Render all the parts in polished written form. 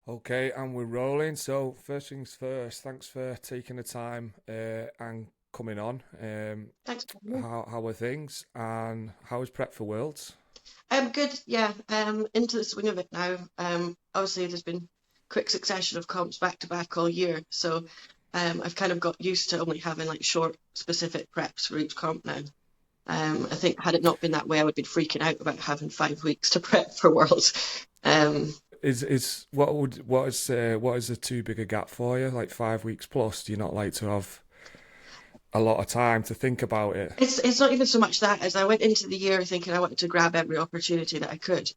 Okay, and we're rolling. So first things first, thanks for taking the time and coming on. Thanks for having me. How are things and how is prep for Worlds? Good. Yeah. Into the swing of it now. Obviously, there's been quick succession of comps back to back all year, so I've kind of got used to only having like short, specific preps for each comp now. I think had it not been that way, I would be freaking out about having 5 weeks to prep for Worlds. Um, Is what is the too big a gap for you? Like 5 weeks plus? Do you not like to have a lot of time to think about it? it's not even so much that as I went into the year thinking I wanted to grab every opportunity that I could.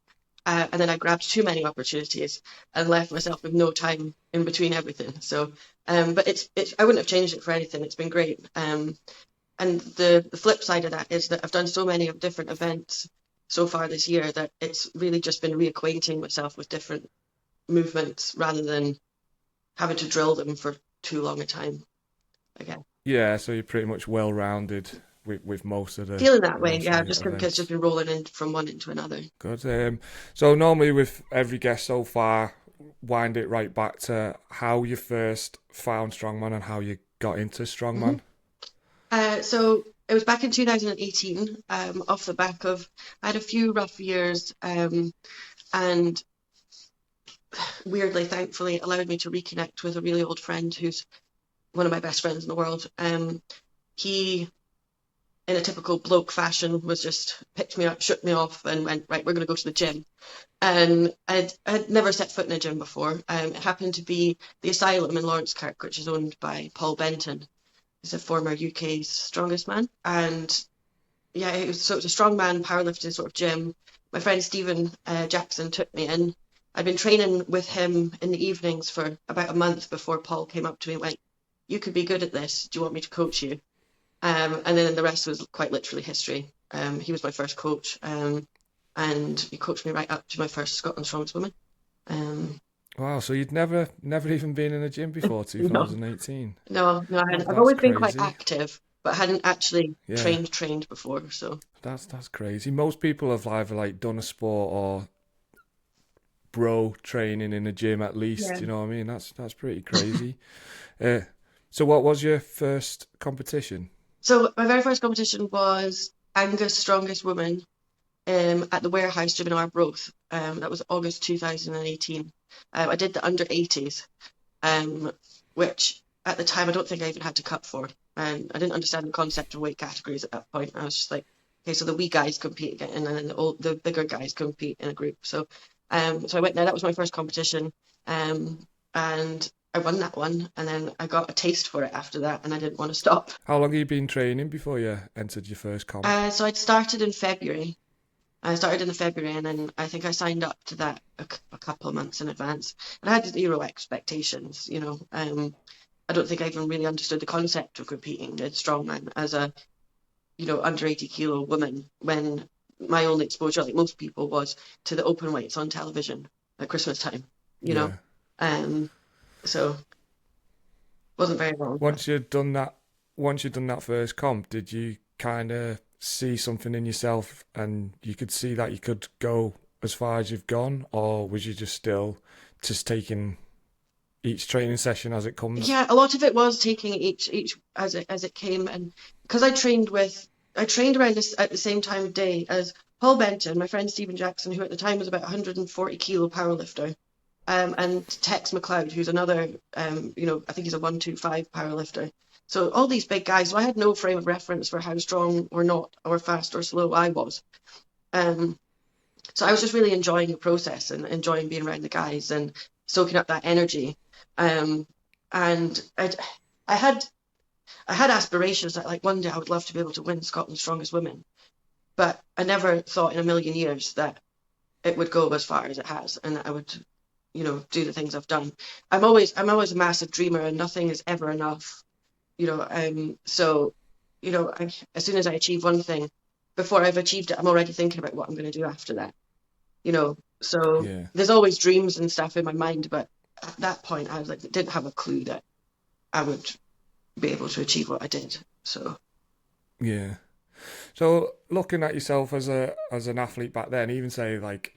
And then I grabbed too many opportunities and left myself with no time in between everything. So, but it's I wouldn't have changed it for anything. It's been great. And the flip side of that is that I've done so many of different events so far this year that it's really just been reacquainting myself with different movements rather than having to drill them for too long a time again. Yeah, so you're pretty much well rounded with Feeling that way, most of yeah, the just because just events. been rolling in from one into another. Good. So normally with every guest so far, wind it right back to how you first found strongman and how you got into hmm strongman. So it was back in 2018, off the back of I had a few rough years, and weirdly, thankfully, it allowed me to reconnect with a really old friend who's one of my best friends in the world. He, in a typical bloke fashion, was just picked me up, shook me off, and went, right, we're going to go to the gym. And I'd never set foot in a gym before. It happened to be the Asylum in Lawrence Kirk, which is owned by Paul Benton. He's a former UK's strongest man. And yeah, it was a strongman powerlifting sort of gym. My friend Stephen Jackson took me in. I'd been training with him in the evenings for about a month before Paul came up to me and went, "You could be good at this. Do you want me to coach you?" And then the rest was quite literally history. He was my first coach, and he coached me right up to my first Scotland Strongest Woman. Um, Wow, so you'd never even been in a gym before no, 2018. no, I hadn't. I've That's always been quite crazy. active, but hadn't actually Yeah, trained before. So that's crazy. Most people have either like done a sport or bro training in a gym at least. yeah. You know what I mean? That's pretty crazy. Uh, so what was your first competition? So my very first competition was Angus Strongest Woman at the warehouse gym in Arbroath. That was August 2018. I did the under 80s, um, which at the time I don't think I even had to cut for. And I didn't understand the concept of weight categories at that point. I was just like, okay, so the wee guys compete again, and then the bigger guys compete in a group. So I went there. That was my first competition, and I won that one. And then I got a taste for it after that, and I didn't want to stop. How long have you been training before you entered your first comp? So I'd started in February. I started in the February, and then I think I signed up to that a couple of months in advance. And I had zero expectations, you know. I don't think I even really understood the concept of competing in strongman as a, under 80 kilo woman when my only exposure, like most people, was to the open weights on television at Christmas time, you know. Yeah. Um, so wasn't very long. Once you'd done that, once you'd done that first comp, did you kind of see something in yourself and you could see that you could go as far as you've gone, or was you just still just taking each training session as it comes? Yeah, a lot of it was taking each as it came, and because I trained around this at the same time of day as Paul Benton, my friend Stephen Jackson, who at the time was about 140 kilo powerlifter, and Tex McLeod, who's another, I think he's a 125 powerlifter. So all these big guys. So I had no frame of reference for how strong or not, or fast or slow I was. Um, so I was just really enjoying the process and enjoying being around the guys and soaking up that energy. Um, and I had I had aspirations that like one day I would love to be able to win Scotland's Strongest Women, but I never thought in a million years that it would go as far as it has and that I would, do the things I've done. I'm always a massive dreamer and nothing is ever enough, so, as soon as I achieve one thing, before I've achieved it, I'm already thinking about what I'm going to do after that, so Yeah. there's always dreams and stuff in my mind, but at that point I was like, didn't have a clue that I would be able to achieve what I did. So Yeah. So looking at yourself as an athlete back then, even say like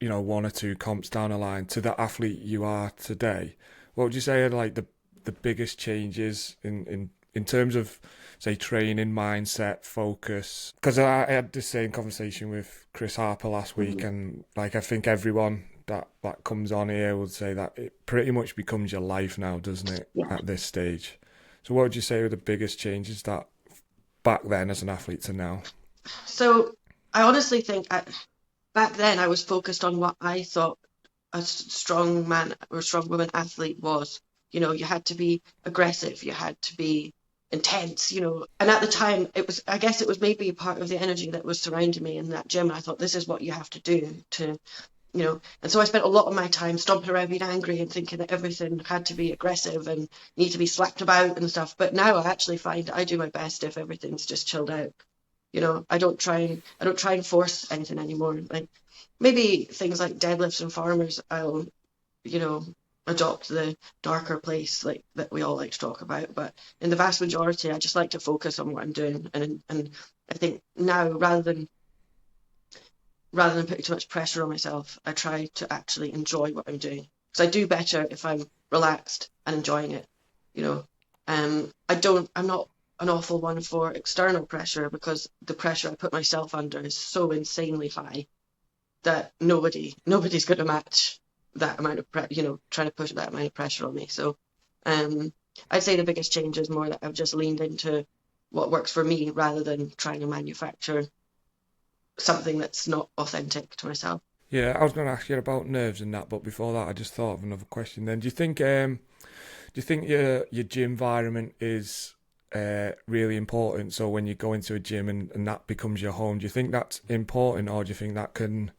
one or two comps down the line to the athlete you are today, what would you say are like the biggest changes in terms of, say, training, mindset, focus? Because I had the same conversation with Chris Harper last week, and like I think everyone that comes on here would say that it pretty much becomes your life now, doesn't it, Yeah. at this stage? So what would you say were the biggest changes that back then as an athlete to now? So I honestly think back then I was focused on what I thought a strong man or strong woman athlete was. You had to be aggressive, you had to be intense, And at the time, I guess it was maybe part of the energy that was surrounding me in that gym. I thought, this is what you have to do and so I spent a lot of my time stomping around being angry and thinking that everything had to be aggressive and need to be slapped about and stuff. But now I actually find I do my best if everything's just chilled out. I don't try and force anything anymore. Like maybe things like deadlifts and farmers, I'll, you know, adopt the darker place like that we all like to talk about. But in the vast majority, I just like to focus on what I'm doing. And I think now rather than putting too much pressure on myself, I try to actually enjoy what I'm doing. Because I do better if I'm relaxed and enjoying it. You know, I'm not an awful one for external pressure because the pressure I put myself under is so insanely high that nobody's going to match that amount of trying to push that amount of pressure on me. So, I'd say the biggest change is more that I've just leaned into what works for me rather than trying to manufacture something that's not authentic to myself. Yeah, I was going to ask you about nerves and that, but before that, I just thought of another question. Then, do you think your gym environment is really important? So when you go into a gym and that becomes your home, do you think that's important, or do you think that can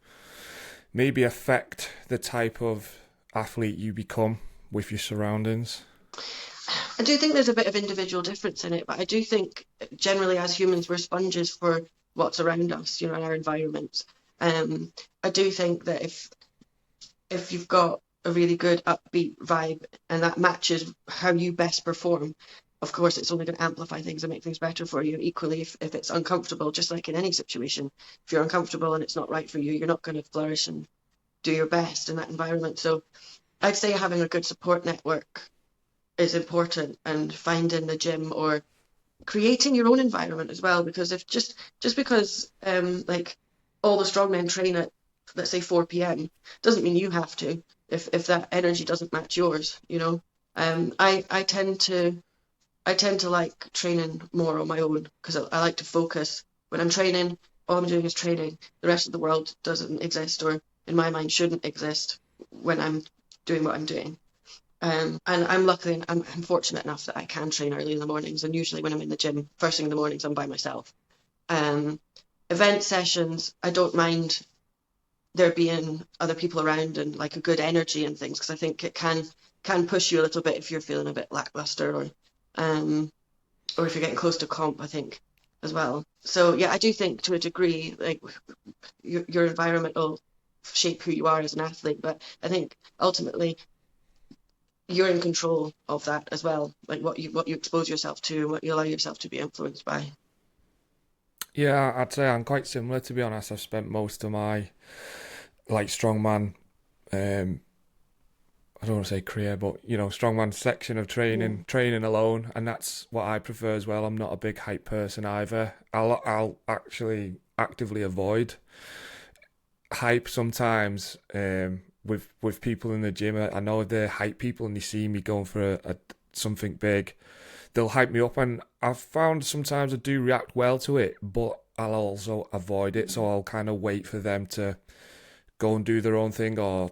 maybe affect the type of athlete you become with your surroundings? I do think there's a bit of individual difference in it, but I do think generally as humans we're sponges for what's around us, in our environments. I do think that if you've got a really good upbeat vibe and that matches how you best perform, of course it's only going to amplify things and make things better for you. Equally, if it's uncomfortable, just like in any situation, if you're uncomfortable and it's not right for you, you're not going to flourish and do your best in that environment. So I'd say having a good support network is important, and finding the gym or creating your own environment as well, because if just because like all the strongmen train at, let's say, 4 p.m. doesn't mean you have to if that energy doesn't match yours. I tend to like training more on my own because I like to focus. When I'm training, all I'm doing is training. The rest of the world doesn't exist, or in my mind shouldn't exist when I'm doing what I'm doing. And I'm fortunate enough that I can train early in the mornings, and usually when I'm in the gym first thing in the mornings, I'm by myself. Um, Event sessions, I don't mind there being other people around and like a good energy and things, because I think it can push you a little bit if you're feeling a bit lackluster, um, or if you're getting close to comp, I think, as well. So yeah, I do think to a degree, like your environment will shape who you are as an athlete, but I think ultimately you're in control of that as well, like what you expose yourself to and what you allow yourself to be influenced by. Yeah, I'd say I'm quite similar, to be honest. I've spent most of my like strongman, um, I don't want to say career, but strongman section of Mm. training alone, and that's what I prefer as well. I'm not a big hype person either. I'll actually actively avoid hype sometimes. With people in the gym, I know they're hype people, and they see me going for something big, they'll hype me up, and I've found sometimes I do react well to it, but I'll also avoid it. So I'll kind of wait for them to go and do their own thing or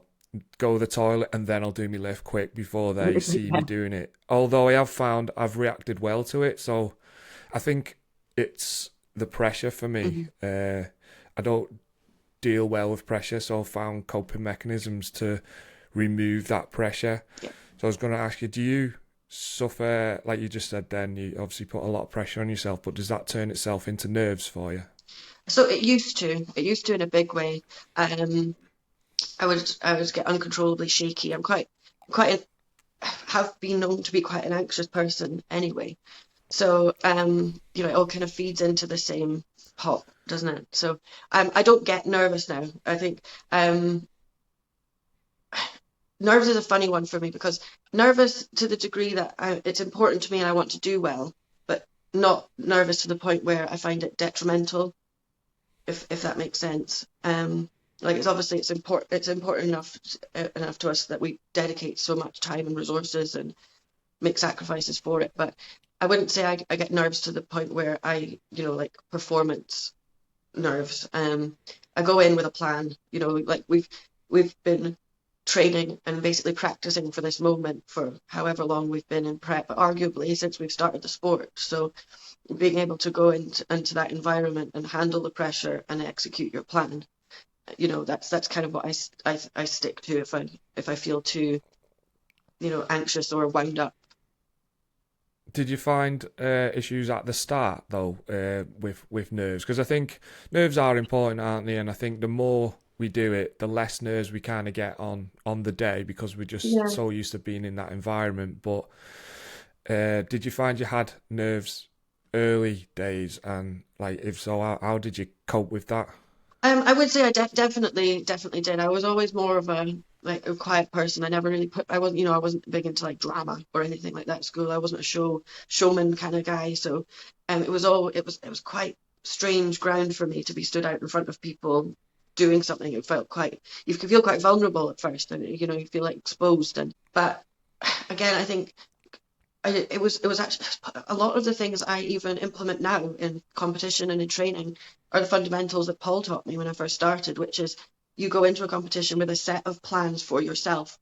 go to the toilet, and then I'll do my lift quick before they see me Yeah. doing it. Although I have found I've reacted well to it, so I think it's the pressure for me. Mhm. I don't deal well with pressure, so I've found coping mechanisms to remove that pressure. Yeah. So I was going to ask you, do you suffer, like you just said then, you obviously put a lot of pressure on yourself, but does that turn itself into nerves for you? So it used to in a big way. I would get uncontrollably shaky. I'm quite have been known to be quite an anxious person anyway. So it all kind of feeds into the same pot, doesn't it? So I don't get nervous now. I think nerves is a funny one for me because nervous to the degree that it's important to me and I want to do well, but not nervous to the point where I find it detrimental, if that makes sense. Like it's obviously it's important enough to us that we dedicate so much time and resources and make sacrifices for it. But I wouldn't say I get nerves to the point where like performance nerves. I go in with a plan, like we've been training and basically practicing for this moment for however long we've been in prep, arguably since we've started the sport. So being able to go into that environment and handle the pressure and execute your plan, that's kind of what I stick to if I feel too, anxious or wound up. Did you find issues at the start though with nerves? Because I think nerves are important, aren't they? And I think the more we do it, the less nerves we kind of get on the day because we're just Yeah. so used to being in that environment. But did you find you had nerves early days? And like, if so, how did you cope with that? I would say I definitely did. I was always more of a quiet person. I never really I wasn't, I wasn't big into like drama or anything like that at school. I wasn't a showman kind of guy. So, it was quite strange ground for me to be stood out in front of people doing something. You could feel quite vulnerable at first, and you feel like exposed. But again, I think it was actually a lot of the things I even implement now in competition and in training are the fundamentals that Paul taught me when I first started, which is you go into a competition with a set of plans for yourself.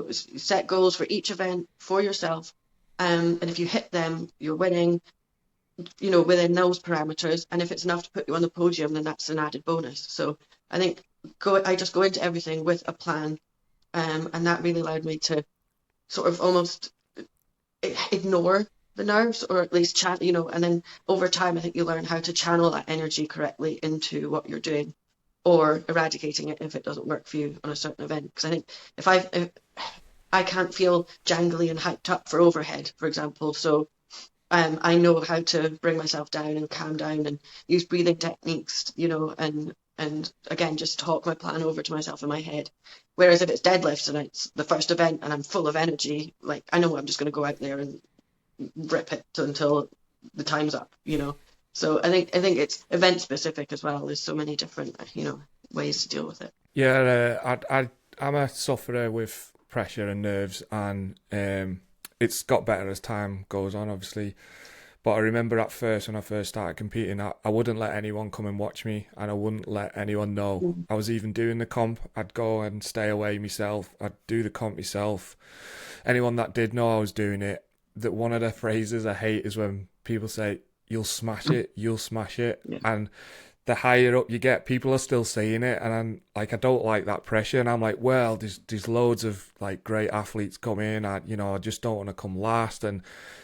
Set goals for each event for yourself. And if you hit them, you're winning, within those parameters. And if it's enough to put you on the podium, then that's an added bonus. So I think I just go into everything with a plan. And that really allowed me to sort of almost ignore the nerves, or at least and then over time I think you learn how to channel that energy correctly into what you're doing, or eradicating it if it doesn't work for you on a certain event. Because I think if I can't feel jangly and hyped up for overhead, for example, so I know how to bring myself down and calm down and use breathing techniques, and again just talk my plan over to myself in my head. Whereas if it's deadlifts and it's the first event and I'm full of energy, like I know I'm just going to go out there and rip it until the time's up. So I think it's event specific as well. There's so many different ways to deal with it. Yeah, I'm a sufferer with pressure and nerves, and it's got better as time goes on, obviously. But I remember at first when I first started competing, I wouldn't let anyone come and watch me, and I wouldn't let anyone know Mm. I was even doing the comp. I'd go and stay away myself. I'd do the comp myself. Anyone that did know I was doing it, that one of the phrases I hate is when people say, "You'll smash it, you'll smash it," Yeah. and the higher up you get, people are still saying it, and I'm like, I don't like that pressure, and I'm like, well, there's loads of like great athletes come in, I just don't want to come last, and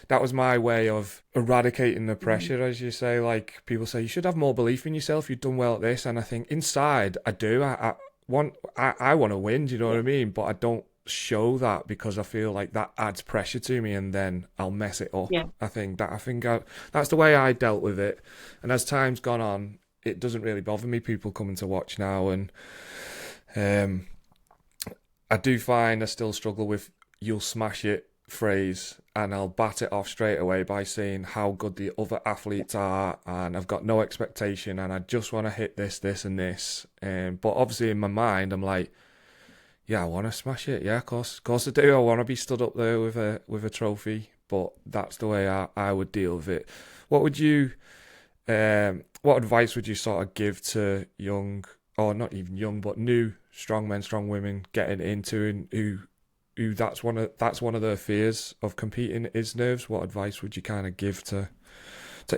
that was my way of eradicating the Mm. pressure, as you say. Like people say, you should have more belief in yourself. You've done well at this, and I think inside I do. I want to win. Do you know what Yeah. I mean? But I don't show that because I feel like that adds pressure to me, and then I'll mess it up. Yeah. That's the way I dealt with it, and as time's gone on, it doesn't really bother me people coming to watch now, and um, I do find I still struggle with "you'll smash it" phrase, and I'll bat it off straight away by saying how good the other athletes are, and I've got no expectation, and I just want to hit this, this, and this. But obviously in my mind, I'm like, yeah, I want to smash it. Yeah, of course I do. I want to be stood up there with a trophy. But that's the way I would deal with it. What would you what advice would you sort of give to young, or not even young, but new strong men, strong women getting into, and who that's one of their fears of competing is nerves? What advice would you kind of give to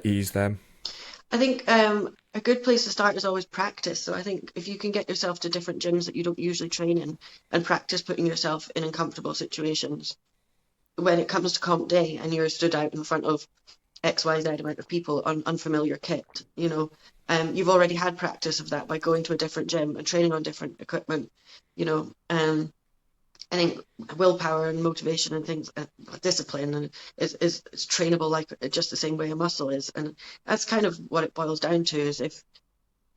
ease them? I think a good place to start is always practice. So I think if you can get yourself to different gyms that you don't usually train in and practice putting yourself in uncomfortable situations, when it comes to comp day and you're stood out in front of XYZ amount of people on unfamiliar kit, you've already had practice of that by going to a different gym and training on different equipment. you know. I think willpower and motivation and things, discipline, and is trainable like just the same way a muscle is, and that's kind of what it boils down to. Is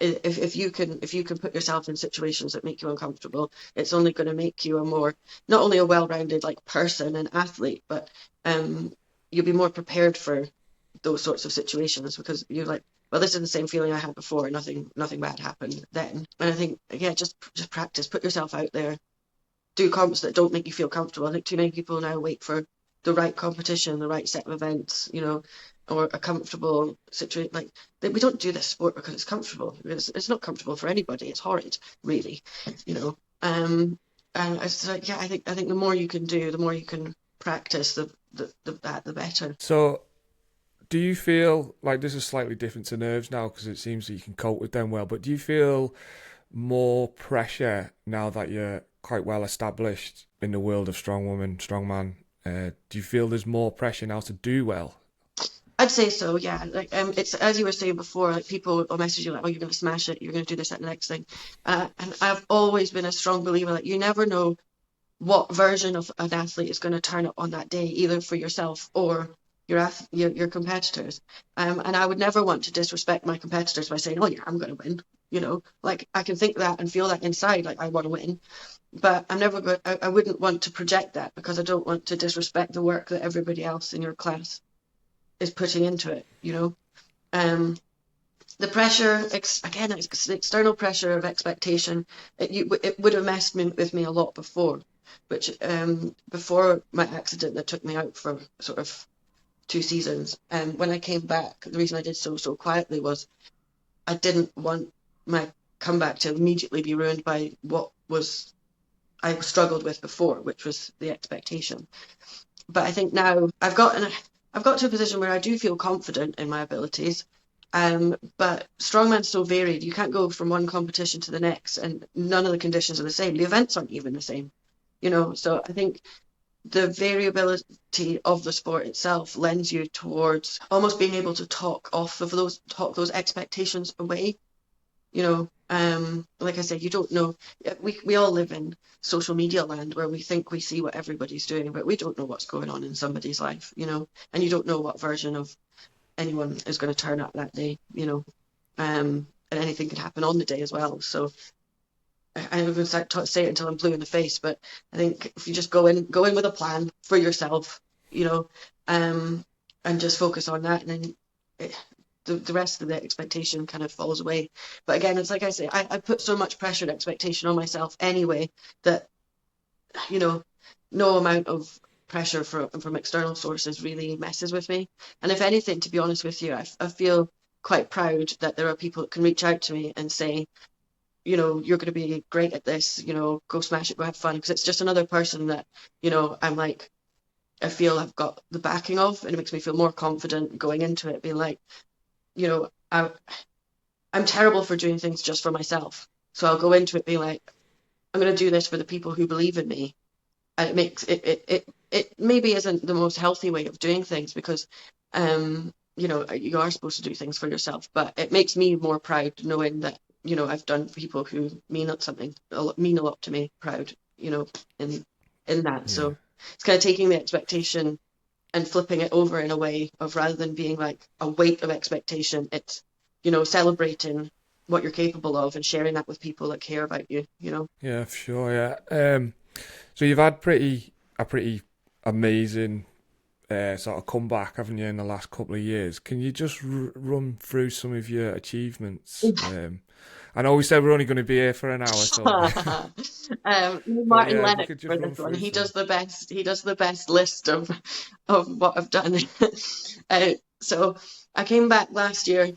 if you can put yourself in situations that make you uncomfortable, it's only going to make you a more, not only a well-rounded like person and athlete, but um you'll be more prepared for those sorts of situations, because you're like, well, this is the same feeling I had before. Nothing bad happened then. And I think, yeah, just practice, put yourself out there, do comps that don't make you feel comfortable. I think too many people now wait for the right competition, the right set of events, or a comfortable situation. Like, we don't do this sport because it's comfortable. It's not comfortable for anybody. It's horrid, really, you know. And it's like, yeah, I think the more you can do, the more you can practice, the better. So, do you feel like this is slightly different to nerves now because it seems that you can cope with them well? But do you feel more pressure now that you're quite well established in the world of strongwoman, strongman? Do you feel there's more pressure now to do well? I'd say so, yeah. Like, it's as you were saying before, like people will message you like, "Oh, you're going to smash it. You're going to do this, that, and the next thing." And I've always been a strong believer that you never know what version of an athlete is going to turn up on that day, either for yourself or your competitors. And I would never want to disrespect my competitors by saying, "Oh yeah, I'm going to win." Like I can think that and feel that inside, like I want to win, but I'm never going. I wouldn't want to project that, because I don't want to disrespect the work that everybody else in your class is putting into it. Um, the pressure, again, it's the external pressure of expectation. It would have messed with me a lot before, which before my accident that took me out for sort of 2 seasons. And when I came back, the reason I did so quietly was I didn't want my comeback to immediately be ruined by what was I struggled with before, which was the expectation. But I think now I've got to a position where I do feel confident in my abilities. But strongman's so varied. You can't go from one competition to the next, and none of the conditions are the same. The events aren't even the same, So I think the variability of the sport itself lends you towards almost being able to talk those expectations away. Like I said, you don't know. We all live in social media land where we think we see what everybody's doing, but we don't know what's going on in somebody's life, and you don't know what version of anyone is going to turn up that day, and anything can happen on the day as well. So I'm going to say it until I'm blue in the face, but I think if you just go in with a plan for yourself, and just focus on that, and then the rest of the expectation kind of falls away. But again, it's like I say, I put so much pressure and expectation on myself anyway that, no amount of pressure from external sources really messes with me. And if anything, to be honest with you, I feel quite proud that there are people that can reach out to me and say, you're going to be great at this, go smash it, go have fun. Because it's just another person that, I'm like, I feel I've got the backing of, and it makes me feel more confident going into it, being like, I'm terrible for doing things just for myself. So I'll go into it being like, I'm going to do this for the people who believe in me. And it maybe isn't the most healthy way of doing things, because, you are supposed to do things for yourself, but it makes me more proud knowing that, I've done people who mean a lot to me proud, in that. Yeah. So it's kind of taking the expectation and flipping it over in a way of, rather than being like a weight of expectation, it's, celebrating what you're capable of and sharing that with people that care about you. Yeah, for sure. Yeah. So you've had a pretty amazing sort of comeback, haven't you, in the last couple of years? Can you just run through some of your achievements? I know we said we're only going to be here for an hour, so but Martin yeah, if you Lennox could for just run this one. through He some. does the best. He does the best list of what I've done. So I came back last year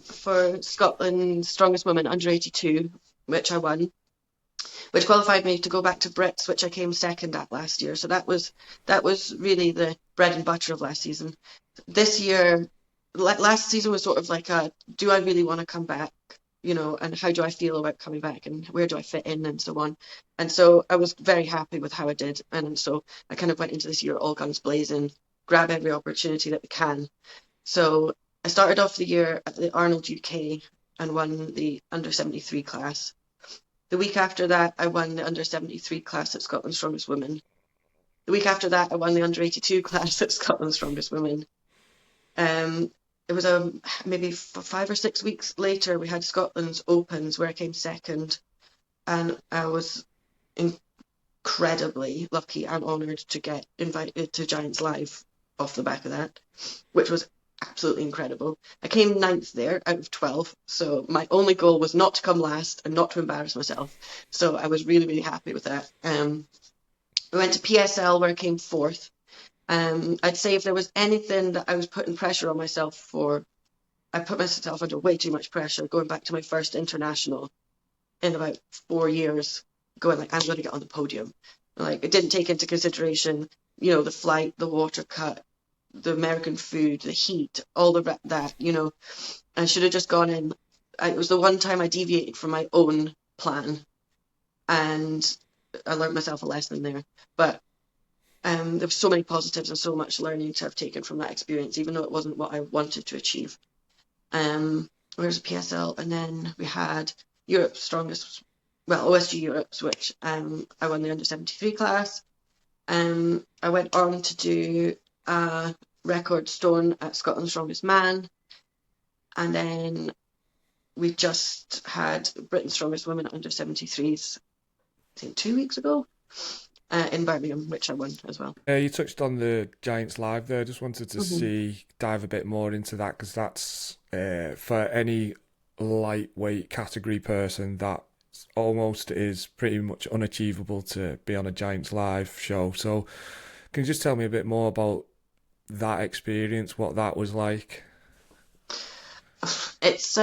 for Scotland's Strongest Woman under 82, which I won, which qualified me to go back to Brits, which I came second at last year. So that was really the bread and butter of last season. This year, last season was sort of like do I really want to come back? And how do I feel about coming back, and where do I fit in, and so on. And so I was very happy with how I did. And so I kind of went into this year all guns blazing, grab every opportunity that we can. So I started off the year at the Arnold UK and won the under 73 class. The week after that, I won the under 73 class at Scotland's Strongest Women. The week after that, I won the under 82 class at Scotland's Strongest Women. it was maybe 5 or 6 weeks later, we had Scotland's Opens where I came second, and I was incredibly lucky and honoured to get invited to Giants Live off the back of that, which was absolutely incredible. I came ninth there out of 12, so my only goal was not to come last and not to embarrass myself. So I was really, really happy with that. We went to PSL where I came fourth. I'd say if there was anything that I was putting pressure on myself for, I put myself under way too much pressure going back to my first international in about 4 years, going like, I'm going to get on the podium. Like, it didn't take into consideration, the flight, the water cut, the American food, the heat, all that, I should have just gone in. It was the one time I deviated from my own plan, and I learned myself a lesson there. But there were so many positives and so much learning to have taken from that experience, even though it wasn't what I wanted to achieve. Whereas PSL, and then we had Europe's strongest, OSG Europe's, which I won the under-73 class. I went on to do a record stone at Scotland's Strongest Man, and then we just had Britain's Strongest Women at under-73s, I think 2 weeks ago, in Birmingham, which I won as well. You touched on the Giants Live there. Just wanted to dive a bit more into that, because that's for any lightweight category person, that almost is pretty much unachievable to be on a Giants Live show. So can you just tell me a bit more about that experience, what that was like? It's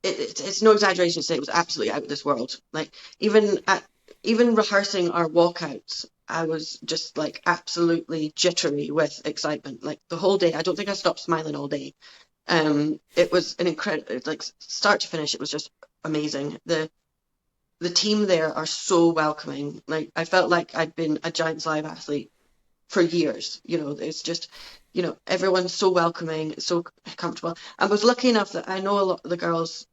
it's no exaggeration to say it was absolutely out of this world. Like, even rehearsing our walkouts, I was just like absolutely jittery with excitement. Like, the whole day, I don't think I stopped smiling all day. It was an incredible, like, start to finish, it was just amazing. The team there are so welcoming. Like, I felt like I'd been a Giants Live athlete for years. It's just, everyone's so welcoming, so comfortable. I was lucky enough that I know a lot of the girls,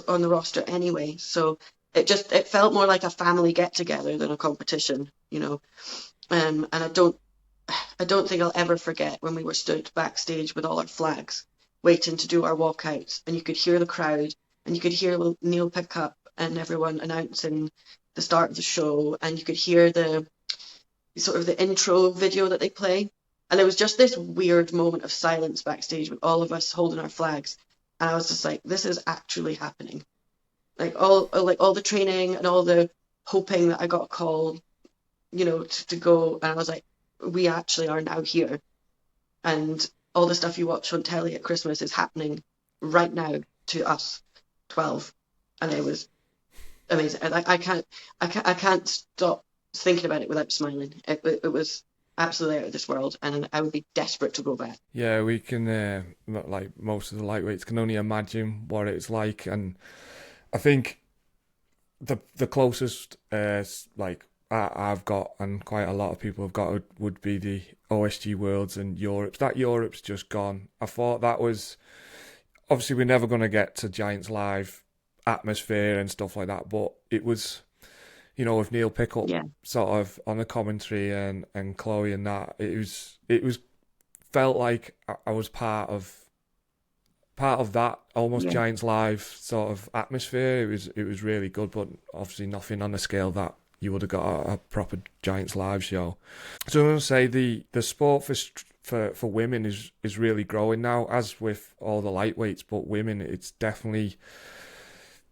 on the roster anyway. So it felt more like a family get together than a competition, and I don't think I'll ever forget when we were stood backstage with all our flags waiting to do our walkouts, and you could hear the crowd, and you could hear Neil pick up and everyone announcing the start of the show, and you could hear the sort of the intro video that they play. And there was just this weird moment of silence backstage with all of us holding our flags. And I was just like, this is actually happening. Like all the training and all the hoping that I got a call, to go. And I was like, we actually are now here. And all the stuff you watch on telly at Christmas is happening right now to us, 12. And it was amazing. I can't stop thinking about it without smiling. It was absolutely out of this world, and I would be desperate to go back. Yeah, we can, like most of the lightweights, can only imagine what it's like. And I think the closest I've got, and quite a lot of people have got, would be the OSG Worlds and Europe's. That Europe's just gone. I thought that was, obviously we're never going to get to Giants Live atmosphere and stuff like that, but it was, with Neil Pickup sort of on the commentary and Chloe and that, it was felt like I was part of that almost Giants Live sort of atmosphere. It was really good, but obviously nothing on the scale that you would have got a proper Giants Live show. So I'm going to say the sport for women is really growing now, as with all the lightweights, but women, it's definitely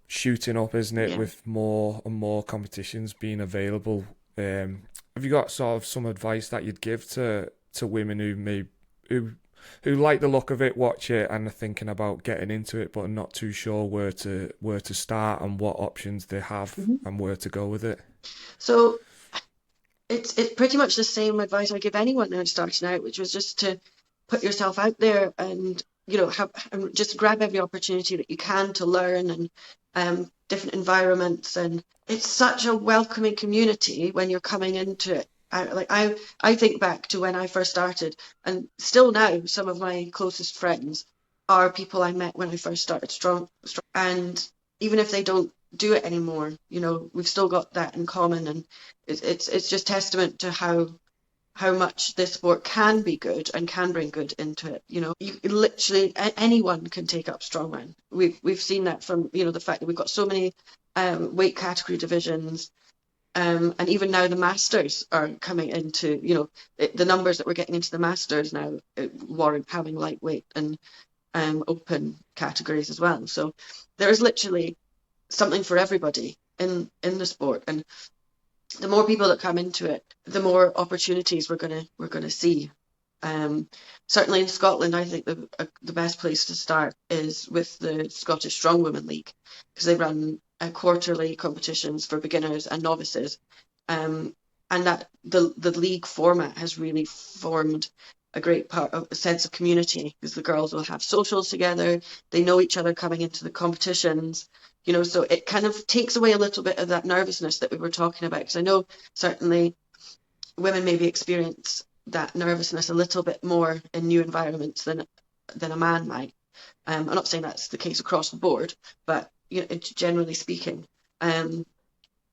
shooting up, isn't it? With more and more competitions being available. Have you got sort of some advice that you'd give to women who like the look of it, watch it, and are thinking about getting into it, but are not too sure where to start and what options they have and where to go with it? So it's pretty much the same advice I give anyone who's starting out, which was just to put yourself out there and just grab every opportunity that you can to learn, and different environments. And it's such a welcoming community when you're coming into it. I think back to when I first started, and still now some of my closest friends are people I met when I first started Strong. And even if they don't do it anymore, we've still got that in common. And it's just testament to how how much this sport can be good and can bring good into it. You know, you literally anyone can take up strongman. We've seen that from, you know, the fact that we've got so many weight category divisions. And even now the masters are coming into, you know, the numbers that we're getting into the masters now warrant having lightweight and open categories as well. So there is literally something for everybody in the sport, and the more people that come into it, the more opportunities we're gonna see. Certainly in Scotland, I think the best place to start is with the Scottish Strongwomen League, because they run quarterly competitions for beginners and novices, and that the league format has really formed a great part of a sense of community, because the girls will have socials together, they know each other coming into the competitions, you know, so it kind of takes away a little bit of that nervousness that we were talking about, because I know certainly women maybe experience that nervousness a little bit more in new environments than a man might. I'm not saying that's the case across the board, but you know, generally speaking. And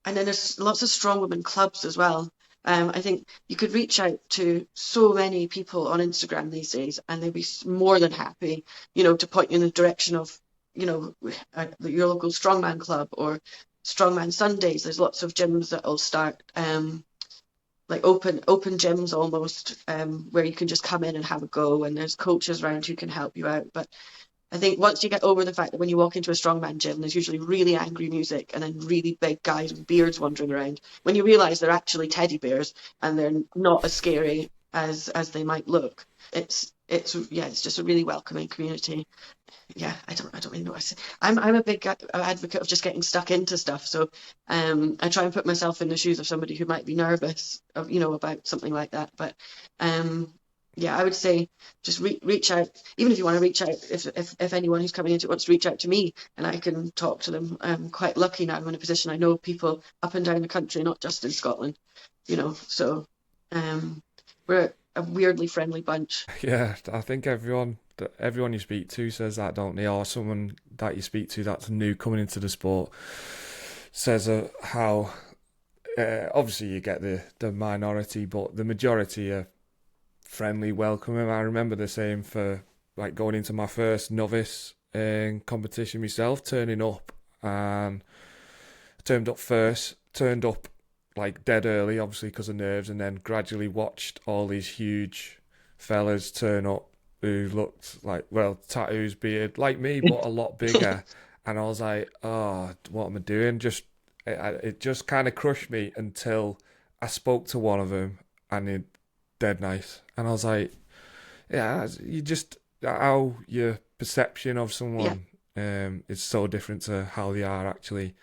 then there's lots of strong women clubs as well. I think you could reach out to so many people on Instagram these days, and they'd be more than happy, you know, to point you in the direction of, you know, your local strongman club or strongman Sundays. There's lots of gyms that will start like open gyms almost, where you can just come in and have a go, and there's coaches around who can help you out. But I think once you get over the fact that when you walk into a strongman gym, there's usually really angry music and then really big guys with beards wandering around. When you realise they're actually teddy bears and they're not as scary as they might look, it's just a really welcoming community. Yeah, I don't really know what I say. I'm a big advocate of just getting stuck into stuff. So I try and put myself in the shoes of somebody who might be nervous of, you know, about something like that. But yeah, I would say just reach out, even if you want to reach out, if anyone who's coming into it wants to reach out to me and I can talk to them. I'm quite lucky now. I'm in a position I know people up and down the country, not just in Scotland, you know, so we're a weirdly friendly bunch. Yeah, I think everyone you speak to says that, don't they? Or someone that you speak to that's new coming into the sport says how obviously you get the minority, but the majority are friendly, welcoming. I remember the same for like going into my first novice competition myself, turning up, and I turned up like dead early, obviously because of nerves, and then gradually watched all these huge fellas turn up who looked like, well, tattoos, beard, like me, but a lot bigger. And I was like, oh, what am I doing? It just kind of crushed me until I spoke to one of them, and it dead nice. And I was like, yeah, you just, how your perception of Yeah. someone is so different to how they are actually.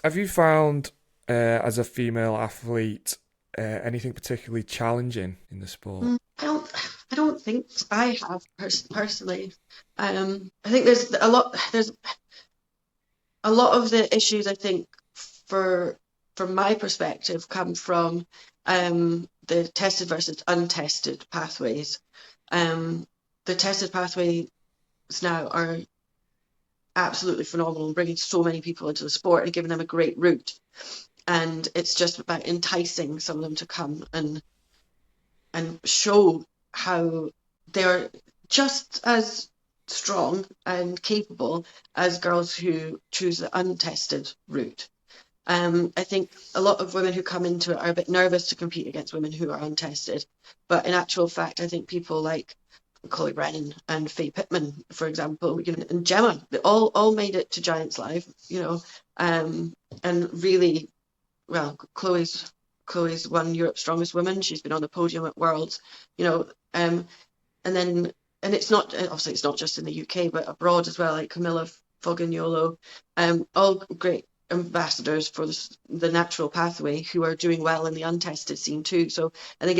Have you found, as a female athlete, anything particularly challenging in the sport? I don't think I have personally. I think there's a lot of the issues, I think, for from my perspective, come from the tested versus untested pathways. Um, the tested pathways now are absolutely phenomenal and bringing so many people into the sport and giving them a great route. And it's just about enticing some of them to come and show how they're just as strong and capable as girls who choose the untested route. I think a lot of women who come into it are a bit nervous to compete against women who are untested. But in actual fact, I think people like Chloe Brennan and Faye Pittman, for example, you know, and Gemma, they all made it to Giants Live, you know, and really, well, Chloe's won Europe's Strongest Woman. She's been on the podium at Worlds, you know, and then it's not, obviously it's not just in the UK but abroad as well, like Camilla Fogagnolo, all great ambassadors for the natural pathway who are doing well in the untested scene too. So I think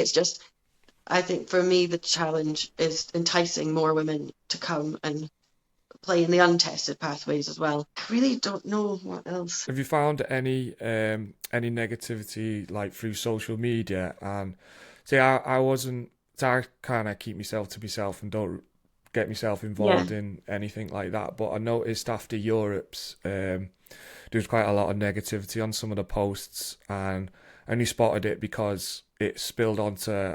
I think for me the challenge is enticing more women to come and play in the untested pathways as well. I really don't know what else. Have you found any negativity like through social media? And see, I wasn't. So I kind of keep myself to myself and don't get myself Yeah. involved in anything like that. But I noticed after Europe's, there was quite a lot of negativity on some of the posts, and I only spotted it because it spilled onto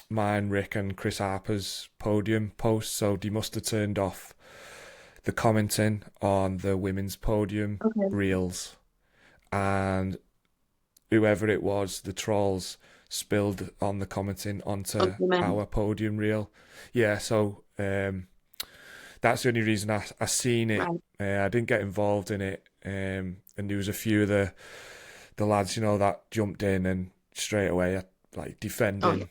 mine, Rick, and Chris Harper's podium posts, so they must have turned off the commenting on the women's podium Okay. reels, and whoever it was, the trolls spilled on the commenting On onto the men. our podium reel. Yeah, so that's the only reason I seen it. Right. I didn't get involved in it, and there was a few of the lads, that jumped in and straight away like Oh yeah. defending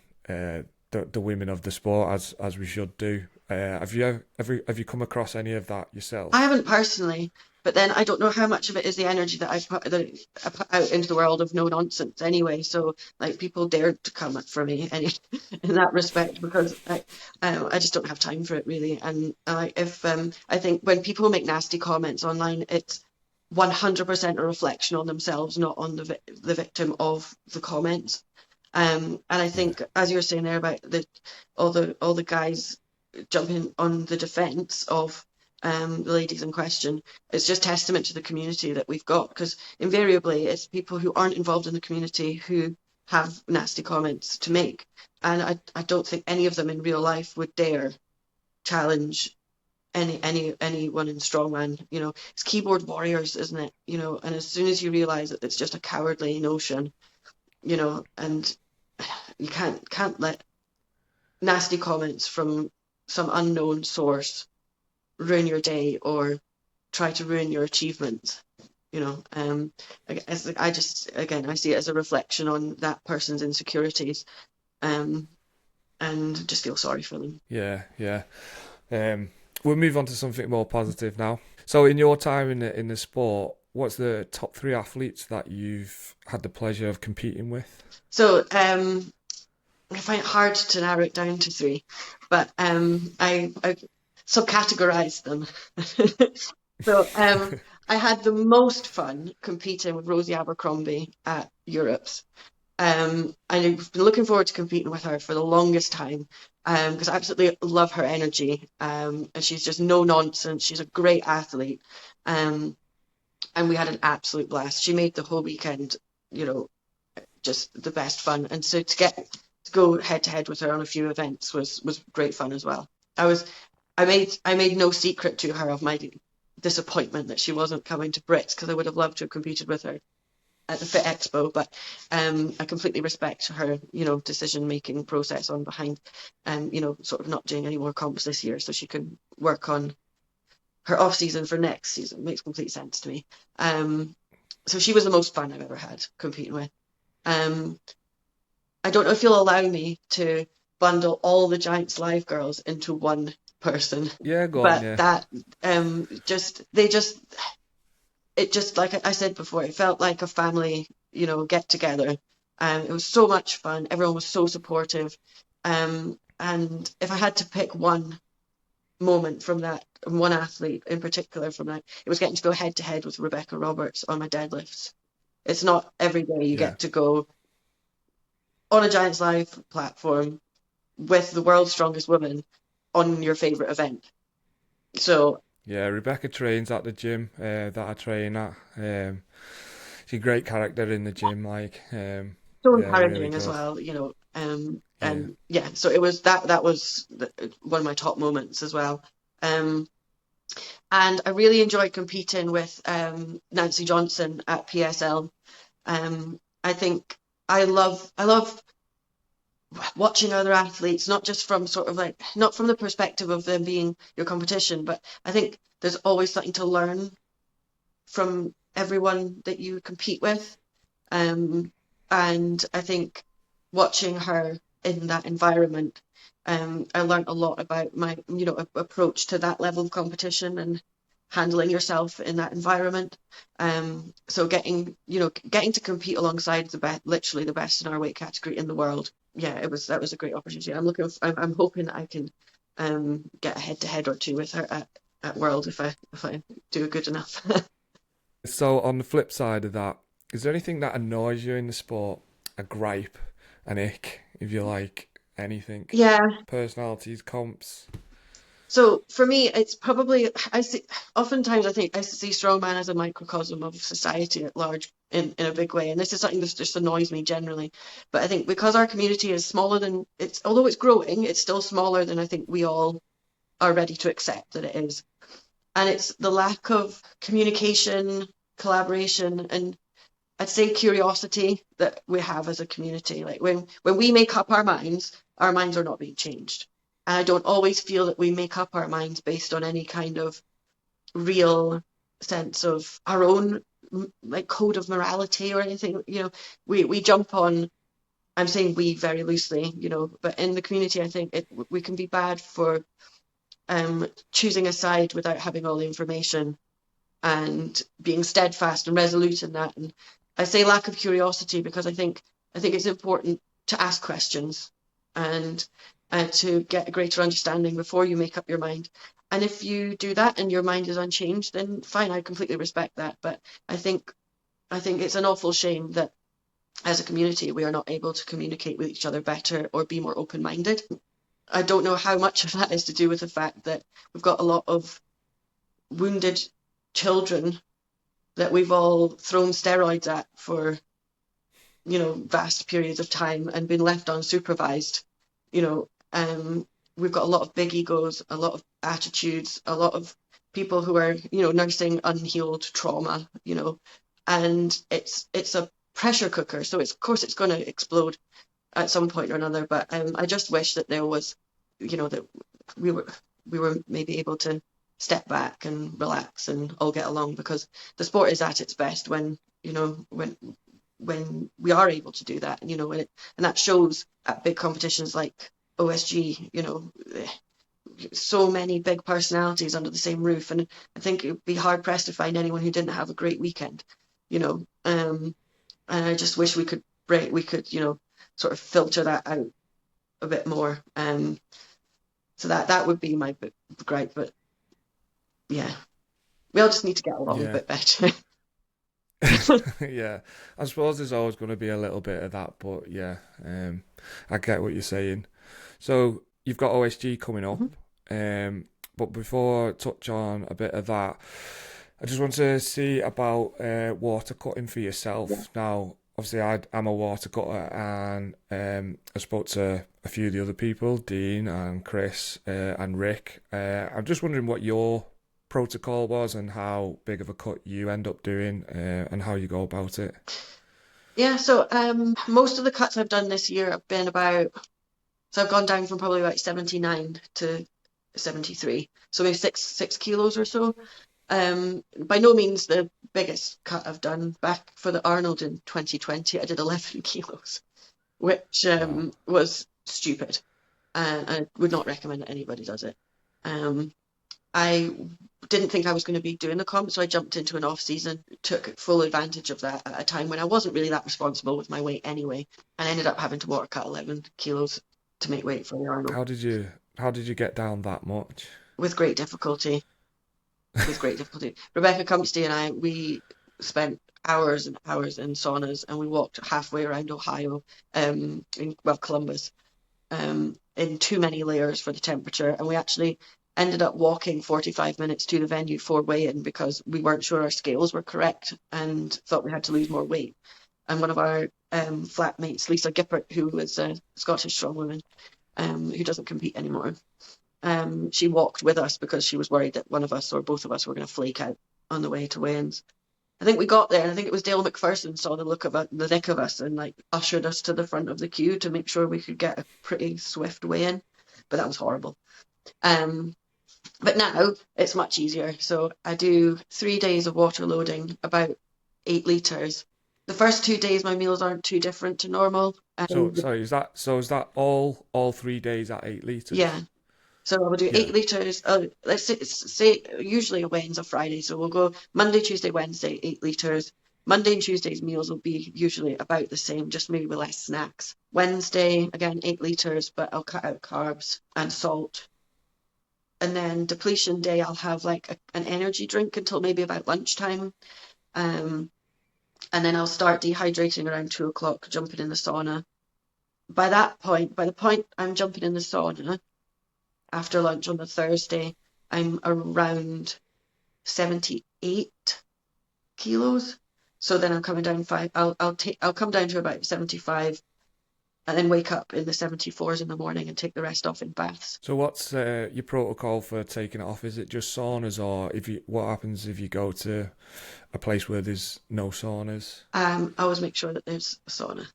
the women of the sport as we should do. Have you come across any of that I yourself? haven't personally, but then I don't know how much of it is the energy that I put out into the world of no nonsense anyway. So like people dared to come for me any in that respect because I just don't have time for it really. And if I think when people make nasty comments online, it's 100% a reflection on themselves, not on the victim of the comments. And I Yeah, think, as you were saying there about all the guys jumping on the defence of the ladies in question, it's just testament to the community that we've got. Because invariably, it's people who aren't involved in the community who have nasty comments to make, and I don't think any of them in real life would dare challenge anyone in strongman. It's keyboard warriors, isn't it? And as soon as you realize that it's just a cowardly notion, and you can't let nasty comments from some unknown source ruin your day or try to ruin your achievements. I just, again, I see it as a reflection on that person's insecurities, um, and just feel sorry for them. yeah, yeah. We'll move on to something more positive now. So, in your time in the sport, what's the top three athletes that you've had the pleasure of competing with? So I find it hard to narrow it down to three, but I subcategorize them. So I had the most fun competing with Rosie Abercrombie at Europe's. I've been looking forward to competing with her for the longest time because I absolutely love her energy. And she's just no nonsense. She's a great athlete. Um, and we had an absolute blast. She made the whole weekend, you know, just the best fun. And so to go head to head with her on a few events was great fun as well. I was I made no secret to her of my disappointment that she wasn't coming to Brits because I would have loved to have competed with her at the Fit Expo, but I completely respect her, decision making process on behind, sort of not doing any more comps this year so she can work on her off season for next season. Makes complete sense to me. So she was the most fun I've ever had competing with. Um, I don't know if you'll allow me to bundle all the Giants Live girls into one person, Yeah, go on. but Yeah, that it just like I said before, it felt like a family, get together. It was so much fun. Everyone was so supportive. And if I had to pick one moment from that, one athlete in particular from that, it was getting to go head to head with Rebecca Roberts on my deadlifts. It's not every day you yeah, get to go on a Giants Live platform with the world's strongest woman on your favorite event. So yeah. Rebecca trains at the gym that I train at. She's a great character in the gym. Like, so yeah, really encouraging as good. well, Yeah, and yeah, so it was that was one of my top moments as well. Um, and I really enjoyed competing with Nancy Johnson at PSL. I think I love watching other athletes, not just from sort of like not from the perspective of them being your competition, but I think there's always something to learn from everyone that you compete with. Um, and I think watching her in that environment, I learned a lot about my, approach to that level of competition and handling yourself in that environment. So getting to compete alongside the best, literally the best in our weight category in the world. Yeah, that was a great opportunity. I'm hoping that I can get a head to head or two with her at World if I do good enough. so, on the flip side of that, is there anything that annoys you in the sport? A gripe, an ick, if you like, anything? Yeah, Personalities, comps? So for me, it's probably I see. Oftentimes, I think I see strongman as a microcosm of society at large in a big way, and this is something that just annoys me generally. But I think because our community is smaller than it's, although it's growing, it's still smaller than I think we all are ready to accept that it is. And it's the lack of communication, collaboration, and I'd say curiosity that we have as a community. Like when we make up our minds are not being changed. And I don't always feel that we make up our minds based on any kind of real sense of our own like code of morality or anything. We jump on. I'm saying we very loosely, but in the community, I think we can be bad for choosing a side without having all the information and being steadfast and resolute in that. And I say lack of curiosity because I think it's important to ask questions and to get a greater understanding before you make up your mind. And if you do that and your mind is unchanged, then fine, I completely respect that. But I think it's an awful shame that as a community we are not able to communicate with each other better or be more open-minded. I don't know how much of that is to do with the fact that we've got a lot of wounded children that we've all thrown steroids at for, vast periods of time and been left unsupervised. You know, we've got a lot of big egos, a lot of attitudes, a lot of people who are, nursing unhealed trauma, and it's a pressure cooker. So of course it's going to explode at some point or another. But I just wish that there was, that we were maybe able to step back and relax and all get along, because the sport is at its best when when we are able to do that, and that shows at big competitions like OSG. So many big personalities under the same roof, and I think it would be hard pressed to find anyone who didn't have a great weekend. And I just wish we could sort of filter that out a bit more. So that would be my gripe, but yeah, we all just need to get along a Yeah. bit better. Yeah, I suppose there's always going to be a little bit of that, but yeah, I get what you're saying. So you've got OSG coming up, Mhm. but before I touch on a bit of that, I just want to see about water cutting for Yeah. yourself. Now, obviously, I'm a water cutter, and I spoke to a few of the other people, Dean and Chris and Rick. I'm just wondering what your protocol was and how big of a cut you end up doing and how you go about it. Yeah, so most of the cuts I've done this year have been about, so I've gone down from probably about 79 to 73, so maybe 6 kilos or so. By no means the biggest cut I've done. Back for the Arnold in 2020, I did 11 kilos, which Wow. was stupid, and I would not recommend that anybody does it. Um, I didn't think I was going to be doing the comp, so I jumped into an off season, took full advantage of that at a time when I wasn't really that responsible with my weight anyway, and ended up having to water cut 11 kilos to make weight for the Arnold How did you get down that much? with great difficulty. With great difficulty. Rebecca Cumpsty and I, we spent hours and hours in saunas, and we walked halfway around Ohio, Columbus, in too many layers for the temperature. And we actually ended up walking 45 minutes to the venue for weigh-in because we weren't sure our scales were correct and thought we had to lose more weight. And one of our flatmates, Lisa Gippert, who was a Scottish strongwoman, who doesn't compete anymore, she walked with us because she was worried that one of us or both of us were going to flake out on the way to weigh-ins. I think we got there, and I think it was Dale McPherson saw the nick of us, and like ushered us to the front of the queue to make sure we could get a pretty swift weigh-in. But that was horrible. Um, but now it's much easier. So I do 3 days of water loading, about 8 liters. The first 2 days my meals aren't too different to normal. So sorry, is that all 3 days at 8 liters? Yeah, so I will do Yeah. 8 liters. Let's say usually a weigh-in's a Friday, so we'll go Monday, Tuesday, Wednesday, 8 liters. Monday and Tuesday's meals will be usually about the same, just maybe with less snacks. Wednesday, again, 8 liters, but I'll cut out carbs and salt. And then depletion day, I'll have like an energy drink until maybe about lunchtime. Um, and then I'll start dehydrating around 2 o'clock, jumping in the sauna. By the point I'm jumping in the sauna, after lunch on the Thursday, I'm around 78 kilos. So then I'm coming down five. I'll come down to about 75, and then wake up in the 74s in the morning and take the rest off in baths. So what's your protocol for taking it off? Is it just saunas, or what happens if you go to a place where there's no saunas? I always make sure that there's a sauna.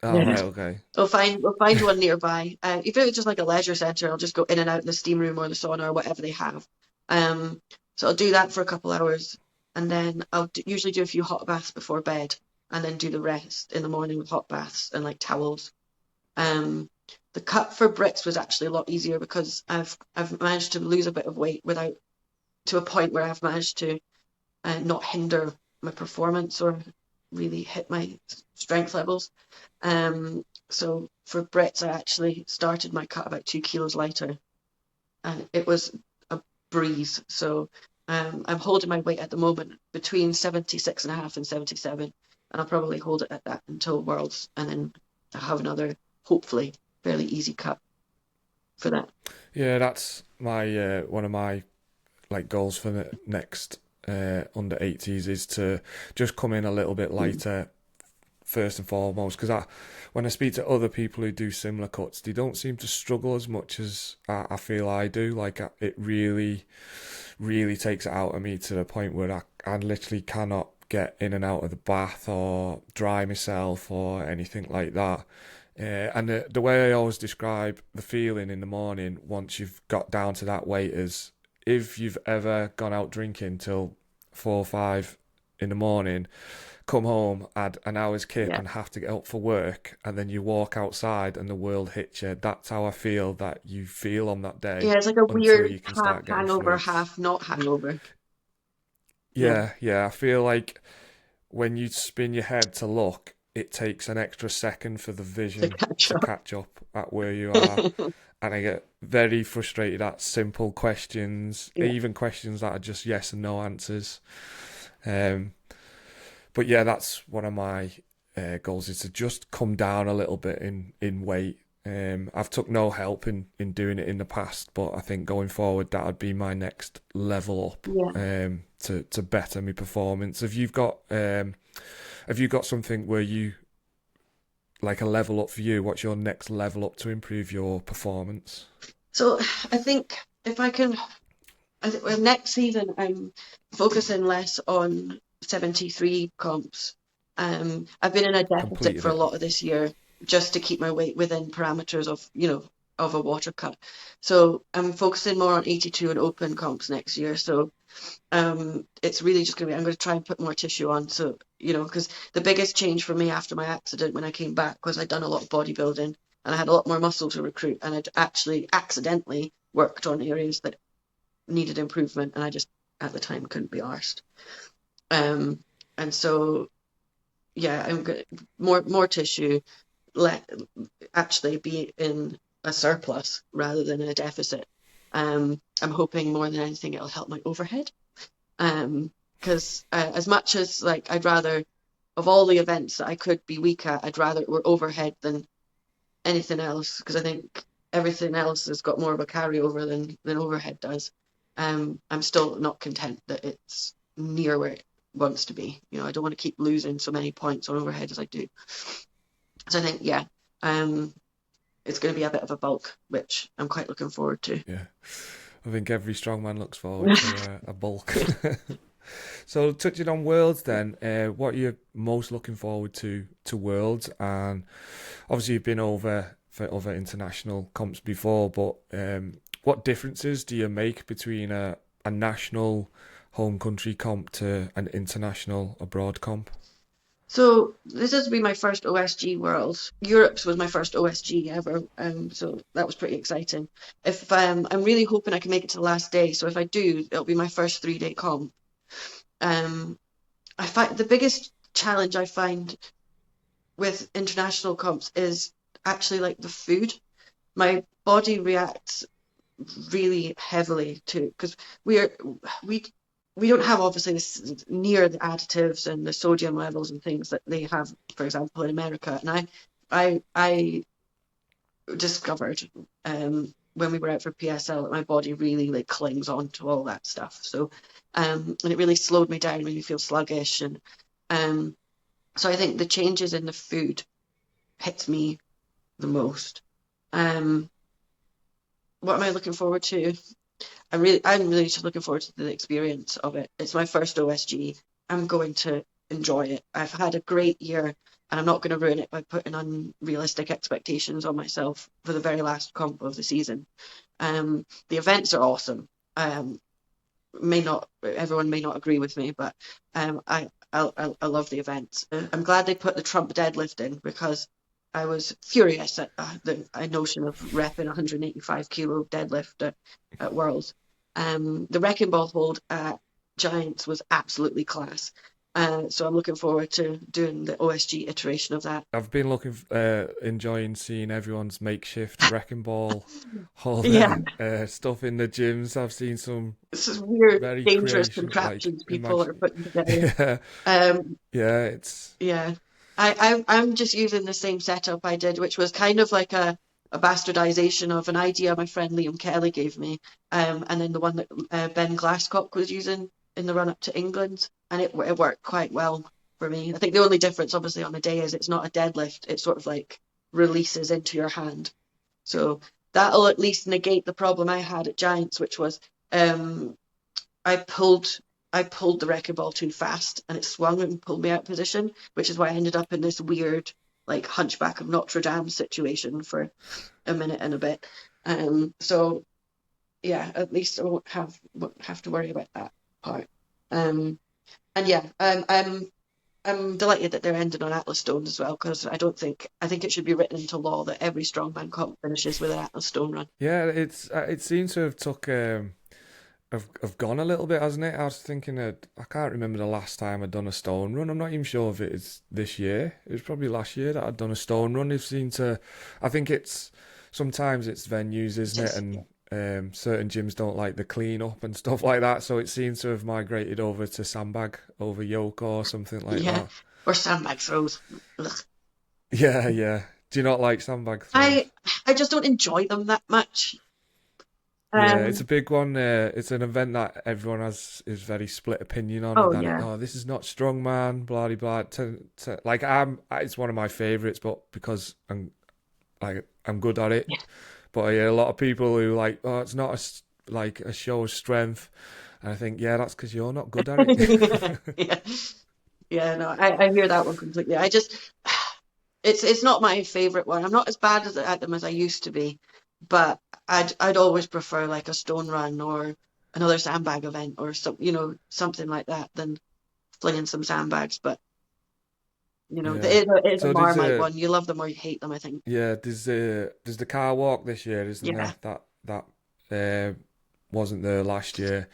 Oh, right, okay. We'll find one nearby. If it's just like a leisure centre, I'll just go in and out in the steam room or the sauna or whatever they have. So I'll do that for a couple hours, and then I'll usually do a few hot baths before bed, and then do the rest in the morning with hot baths and like towels. Um, the cut for Brits was actually a lot easier because I've managed to lose a bit of weight without to a point where I've managed to not hinder my performance or really hit my strength levels. So for Brits, I actually started my cut about 2 kilos lighter, and it was a breeze. So I'm holding my weight at the moment between 76.5 and 77, and I'll probably hold it at that until Worlds, and then I'll have another, hopefully, fairly easy cut for that. Yeah, that's my one of my like goals for the next under 80s is to just come in a little bit lighter first and foremost, because when I speak to other people who do similar cuts, they don't seem to struggle as much as I feel I do. Like it really, really takes it out of me to the point where I literally cannot get in and out of the bath or dry myself or anything like that. And the way I always describe the feeling in the morning once you've got down to that weight is if you've ever gone out drinking till 4 or 5 in the morning, come home, add an hour's kip Yeah. and have to get up for work, and then you walk outside and the world hits you. That's how I feel that you feel on that day Yeah, it's like a until weird you can half start getting hangover, fluids. half not hangover. Yeah, Yeah. I feel like when you spin your head to look, it takes an extra second for the to vision catch to up. catch up at where you are. And I get very frustrated at simple questions, Yeah. even questions that are just yes and no answers. Um, but yeah, that's one of my goals is to just come down a little bit in weight. I've took no help in doing it in the past, but I think going forward that would be my next level up Yeah. to better my performance. Have you got something where you like a level up for you? What's your next level up to improve your performance? So I think if I can, next season, I'm focusing less on 73 comps. I've been in a deficit Completed for a it. lot of this year just to keep my weight within parameters of, of a water cut. So I'm focusing more on 82 and open comps next year. So it's really just going to be, I'm going to try and put more tissue on. So, because the biggest change for me after my accident when I came back was I'd done a lot of bodybuilding and I had a lot more muscle to recruit, and I'd actually accidentally worked on areas that needed improvement, and I just at the time couldn't be arsed. Um, and so, yeah, I'm good. More tissue, let actually be in a surplus rather than in a deficit. I'm hoping more than anything it'll help my overhead. Because as much as like I'd rather of all the events that I could be weak at, I'd rather it were overhead than anything else, because I think everything else has got more of a carryover than overhead does. I'm still not content that it's near where it wants to be. I don't want to keep losing so many points on overhead as I do. So I think, yeah, it's going to be a bit of a bulk, which I'm quite looking forward to. Yeah, I think every strongman looks forward to a bulk. So touching on Worlds then, what are you most looking forward to Worlds? And obviously you've been over for other international comps before, but what differences do you make between a national home country comp to an international abroad comp? So this has been my first OSG Worlds. Europe's was my first OSG ever, so that was pretty exciting. If I'm really hoping I can make it to the last day, so if I do, it'll be my first 3-day comp. I find the biggest challenge I find with international comps is actually like the food. My body reacts really heavily to, because we we don't have obviously this near the additives and the sodium levels and things that they have, for example, in America. And I discovered when we were out for PSL that my body really like clings on to all that stuff. So and it really slowed me down, made me feel sluggish, and so I think the changes in the food hits me the most. Um, what am I looking forward to? I'm really just looking forward to the experience of it. It's my first OSG. I'm going to enjoy it. I've had a great year, and I'm not going to ruin it by putting unrealistic expectations on myself for the very last comp of the season. The events are awesome. May not Everyone may not agree with me, but I love the events. I'm glad they put the Trump deadlift in because I was furious at the notion of repping 185 kg deadlift at Worlds. The wrecking ball hold at Giants was absolutely class. So I'm looking forward to doing the OSG iteration of that. I've been enjoying seeing everyone's makeshift wrecking ball, all Yeah, the stuff in the gyms. I've seen some this is weird, very dangerous creative, like contraptions people are imagine. putting together. Yeah, Um, yeah, it's Yeah, I'm just using the same setup I did, which was kind of like a bastardization of an idea my friend Liam Kelly gave me, and then the one that Ben Glasscock was using in the run up to England, and it worked quite well for me. I think the only difference, obviously, on the day is it's not a deadlift; it sort of like releases into your hand. So that'll at least negate the problem I had at Giants, which was um, I pulled I pulled the wrecking ball too fast and it swung and pulled me out of position, which is why I ended up in this weird like Hunchback of Notre Dame situation for a minute and a bit. So yeah, at least I won't have to worry about that part. Um, and yeah, I'm delighted that they're ending on Atlas Stone as well because I think it should be written into law that every strongman comp finishes with an Atlas Stone run. yeah, it seems to have took have gone a little bit, hasn't it? I was thinking that I can't remember the last time I'd done a stone run. I'm not even sure if it is this year. It was probably last year that I'd done a stone run. They've seemed to, I think it's sometimes it's venues, isn't it? Just And certain gyms don't like the clean up and stuff like that. So it seems to have migrated over to sandbag over yoke or something like yeah, that. or sandbag throws. Ugh. Yeah, yeah. Do you not like sandbag throws? I I just don't enjoy them that much. Yeah, it's a Um, big one. It's an event that everyone has is very split opinion on. oh That yeah, oh, this is not strongman, blah blah blah. Like it's one of my favorites, but because I'm good at it. yeah, But I hear a lot of people who like, oh, it's not like a show of strength, and I think, yeah, that's because you're not good at it. yeah, yeah. No, I hear that one completely. I just it's not my favorite one. I'm not as bad at them as I used to be, but I'd always prefer like a stone run or another sandbag event or something like that than flinging some sandbags. But Yeah. it is a So there's Marmite a one. You love them or you hate them, I think. yeah, there's the car walk this year, isn't Yeah. there? That wasn't there last year.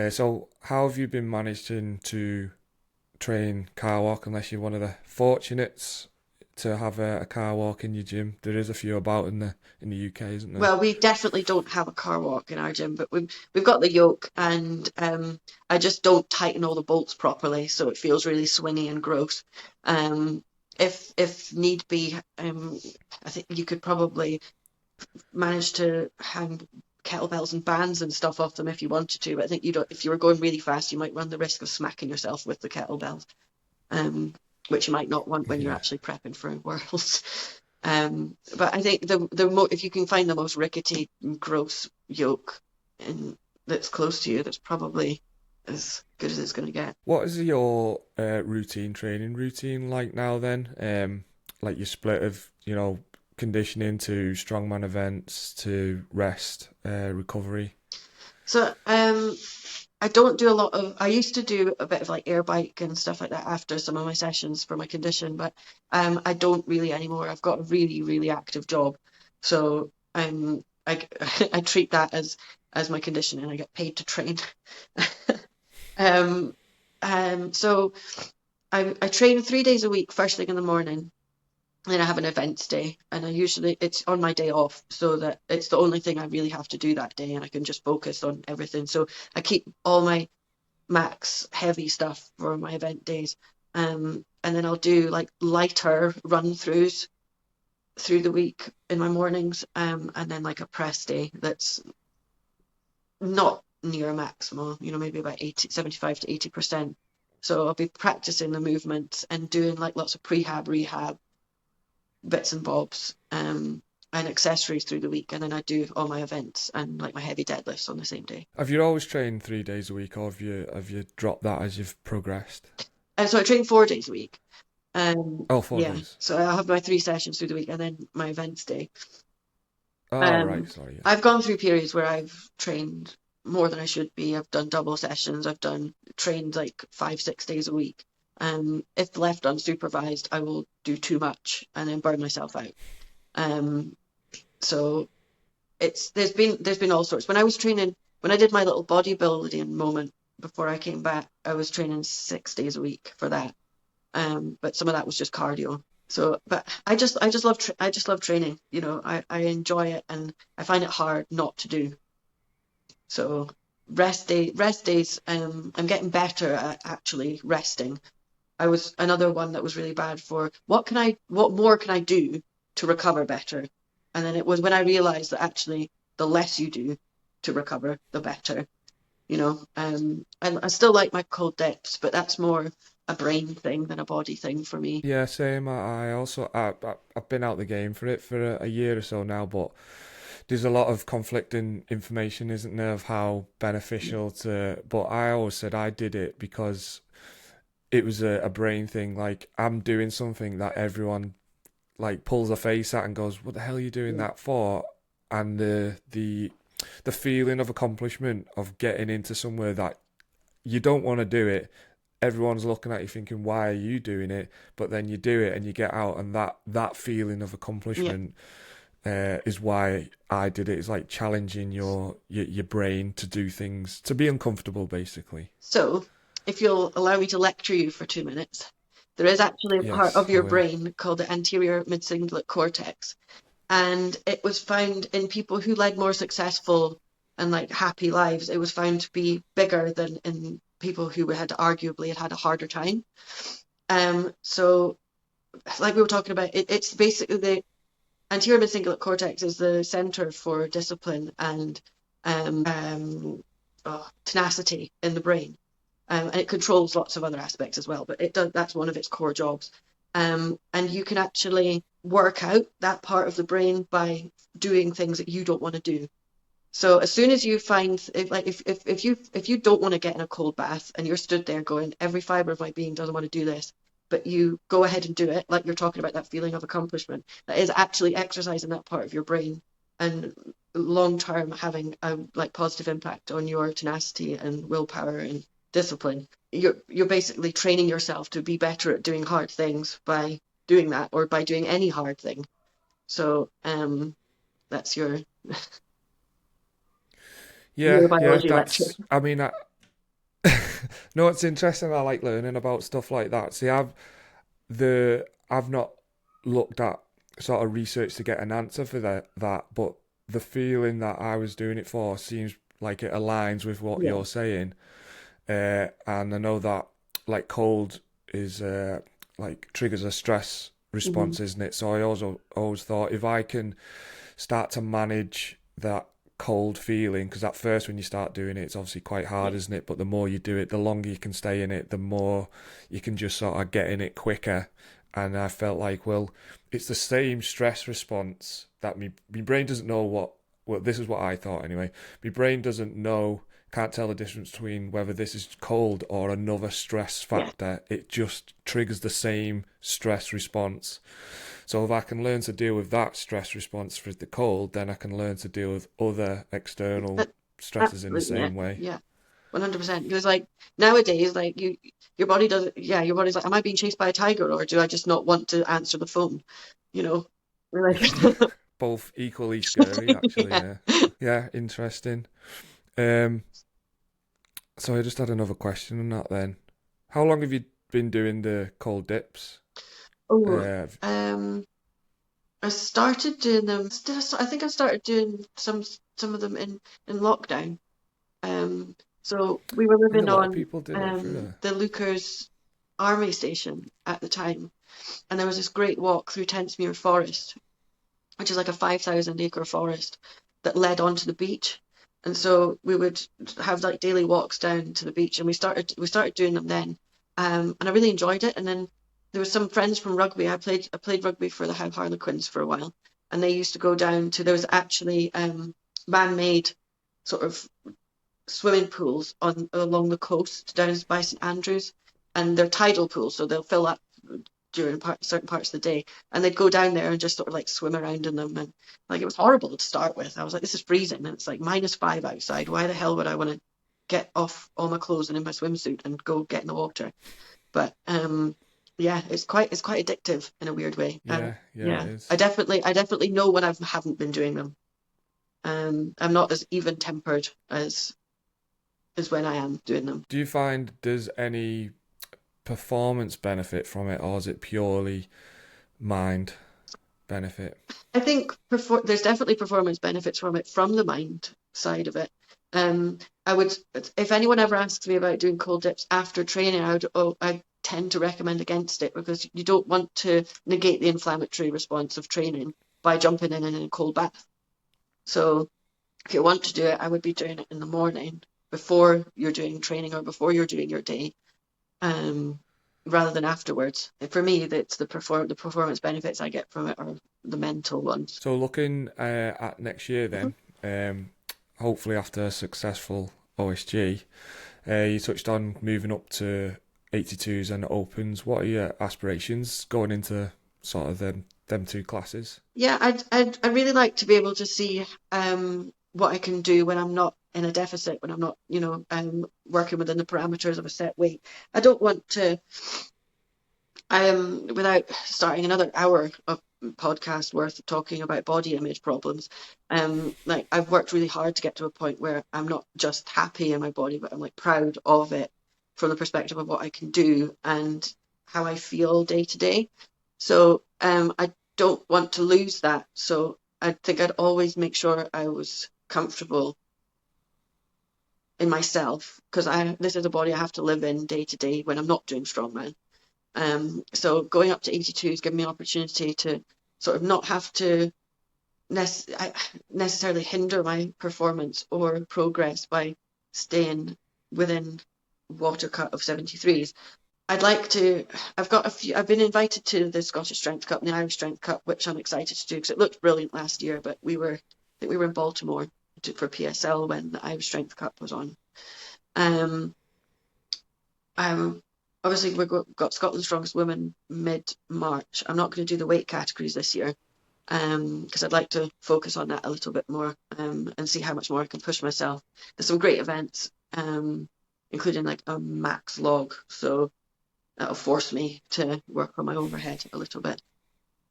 So how have you been managing to train car walk unless you're one of the fortunates to have a car walk in your gym? There is a few about in the UK, isn't there? Well, we definitely don't have a car walk in our gym, but we've got the yoke, and I just don't tighten all the bolts properly, so it feels really swingy and gross. Um, if need be, I think you could probably manage to hang kettlebells and bands and stuff off them if you wanted to, but I think you don't. If you were going really fast, you might run the risk of smacking yourself with the kettlebells, um, which you might not want when you're Yeah. actually prepping for Worlds. But I think if you can find the most rickety, gross yoke in that's close to you, that's probably as good as it's going to get. What is your training routine like now then? Like your split of, conditioning to strongman events to rest, recovery. So I don't do a lot of. I used to do a bit of like air bike and stuff like that after some of my sessions for my condition, but I don't really anymore. I've got a really, really active job, so I I treat that as my condition, and I get paid to train. Um, so I train 3 days a week, first thing in the morning. Then I have an events day, and it's on my day off, so that it's the only thing I really have to do that day, and I can just focus on everything. So I keep all my max heavy stuff for my event days, and then I'll do like lighter run throughs through the week in my mornings, and then like a press day that's not near a maximum, maybe about 75 to 80%. So I'll be practicing the movements and doing like lots of prehab, rehab, bits and bobs, and accessories through the week. And then I do all my events and like my heavy deadlifts on the same day. Have you always trained 3 days a week, or have you dropped that as you've progressed? And so I train 4 days a week. Oh, four Yeah, days. so I have my 3 sessions through the week and then my events day. Oh, right. Um, Sorry. Yeah. I've gone through periods where I've trained more than I should be. I've done double sessions. I've done trained like 5, 6 days a week. If left unsupervised, I will do too much and then burn myself out. Um, so there's been all sorts. When I did my little bodybuilding moment before I came back, I was training 6 days a week for that. But some of that was just cardio. So, but I just love training. I enjoy it and I find it hard not to do. So rest days, I'm getting better at actually resting. I was another one that was really bad for what more can I do to recover better? And then it was when I realized that actually the less you do to recover, the better. And I still like my cold dips, but that's more a brain thing than a body thing for me. Yeah, same. I also I've been out the game for it for a year or so now, but there's a lot of conflicting information, isn't there, of how beneficial to. But I always said I did it because it was a brain thing. Like I'm doing something that everyone like pulls a face at and goes, "What the hell are you doing Yeah, that for?" And the feeling of accomplishment of getting into somewhere that you don't want to do it. Everyone's looking at you thinking, "Why are you doing it?" But then you do it and you get out, and that feeling of yeah. accomplishment is why I did it. It's like challenging your brain to do things, to be uncomfortable, basically. So, if you'll allow me to lecture you for 2 minutes, there is actually a part Yes, of I your will. brain called the anterior midcingulate cortex, and it was found in people who led more successful and like happy lives. It was found to be bigger than in people who had a harder time. So like we were talking about, it's basically the anterior midcingulate cortex is the center for discipline and tenacity in the brain. And it controls lots of other aspects as well, but that's one of its core jobs. And you can actually work out that part of the brain by doing things that you don't want to do. So as soon as you find if you don't want to get in a cold bath and you're stood there going, every fiber of my being doesn't want to do this, but you go ahead and do it, like you're talking about that feeling of accomplishment, that is actually exercising that part of your brain and long term having a like positive impact on your tenacity and willpower and discipline. You're basically training yourself to be better at doing hard things by doing that or by doing any hard thing. So that's your Yeah, yeah. neurobiology lecture. That's. I mean, no, it's interesting. I like learning about stuff like that. See, I've not looked at sort of research to get an answer for that, but the feeling that I was doing it for seems like it aligns with what Yeah. you're saying. And I know that like cold is like triggers a stress Hmm. response, isn't it? So I also always thought if I can start to manage that cold feeling, because at first when you start doing it, it's obviously quite hard, Yeah. isn't it? But the more you do it, the longer you can stay in it, the more you can just sort of get in it quicker. And I felt like, well, it's the same stress response that my brain doesn't know what. Well, this is what I thought anyway. My brain doesn't know, can't tell the difference between whether this is cold or another stress Yeah. factor. It just triggers the same stress response. So if I can learn to deal with that stress response for the cold, then I can learn to deal with other external But stresses in the absolutely, yeah, same way. yeah, 100%. Because like nowadays, like your body doesn't. Yeah, your body's like, am I being chased by a tiger, or do I just not want to answer the phone? You know, We're like, Both equally scary, actually. yeah. Yeah, yeah, interesting. Um, so I just had another question on that. Then, how long have you been doing the cold dips? Oh, Uh, I started doing them. I think I started doing some of them in lockdown. So we were I think a living lot of on people did it for. the Lookers army station at the time, and there was this great walk through Tentsmuir Forest. which is like a 5,000 acre forest that led onto the beach. And so we would have like daily walks down to the beach, and we started doing them then, and I really enjoyed it. And then there was some friends from rugby. I played rugby for the High Harlequins for a while, and they used to go down to, there was actually man-made sort of swimming pools on along the coast down by St Andrews, and they're tidal pools, so they'll fill up during certain parts of the day, and they'd go down there and just sort of like swim around in them, and like it was horrible to start with. I was like, this is freezing, and it's like -5 outside. Why the hell would I want to get off all my clothes and in my swimsuit and go get in the water? But yeah, it's quite addictive in a weird way. Yeah, yeah, it Yeah, is. I definitely know when I haven't been doing them. I'm not as even tempered as when I am doing them. Do you find there's any performance benefit from it, or is it purely mind benefit? I think there's definitely performance benefits from it, from the mind side of it. I would, if anyone ever asks me about doing cold dips after training, I tend to recommend against it, because you don't want to negate the inflammatory response of training by jumping in a cold bath. So if you want to do it, I would be doing it in the morning before you're doing training or before you're doing your day, um, rather than afterwards. And for me, that's the performance benefits I get from it are the mental ones. So looking at next year Mhm. then, hopefully after a successful OSG, you touched on moving up to 82s and opens. What are your aspirations going into sort of them two classes? Yeah, I'd really like to be able to see what I can do when I'm not in a deficit, when I'm not, working within the parameters of a set weight. I don't want to, without starting another hour of podcast worth of talking about body image problems, like I've worked really hard to get to a point where I'm not just happy in my body, but I'm like proud of it from the perspective of what I can do and how I feel day to day. So I don't want to lose that. So I think I'd always make sure I was comfortable in myself, because I this is a body I have to live in day to day when I'm not doing strongman. So going up to 82 has given me an opportunity to sort of not have to necessarily hinder my performance or progress by staying within water cut of 73s. I'd like to. I've got a few. I've been invited to the Scottish Strength Cup and the Irish Strength Cup, which I'm excited to do because it looked brilliant last year. But I think we were in Baltimore for PSL when the Irish Strength Cup was on. Um, I'm obviously got Scotland's Strongest Women mid-March. I'm not going to do the weight categories this year, because I'd like to focus on that a little bit more, and see how much more I can push myself. There's some great events, including like a max log, so that'll force me to work on my overhead a little bit.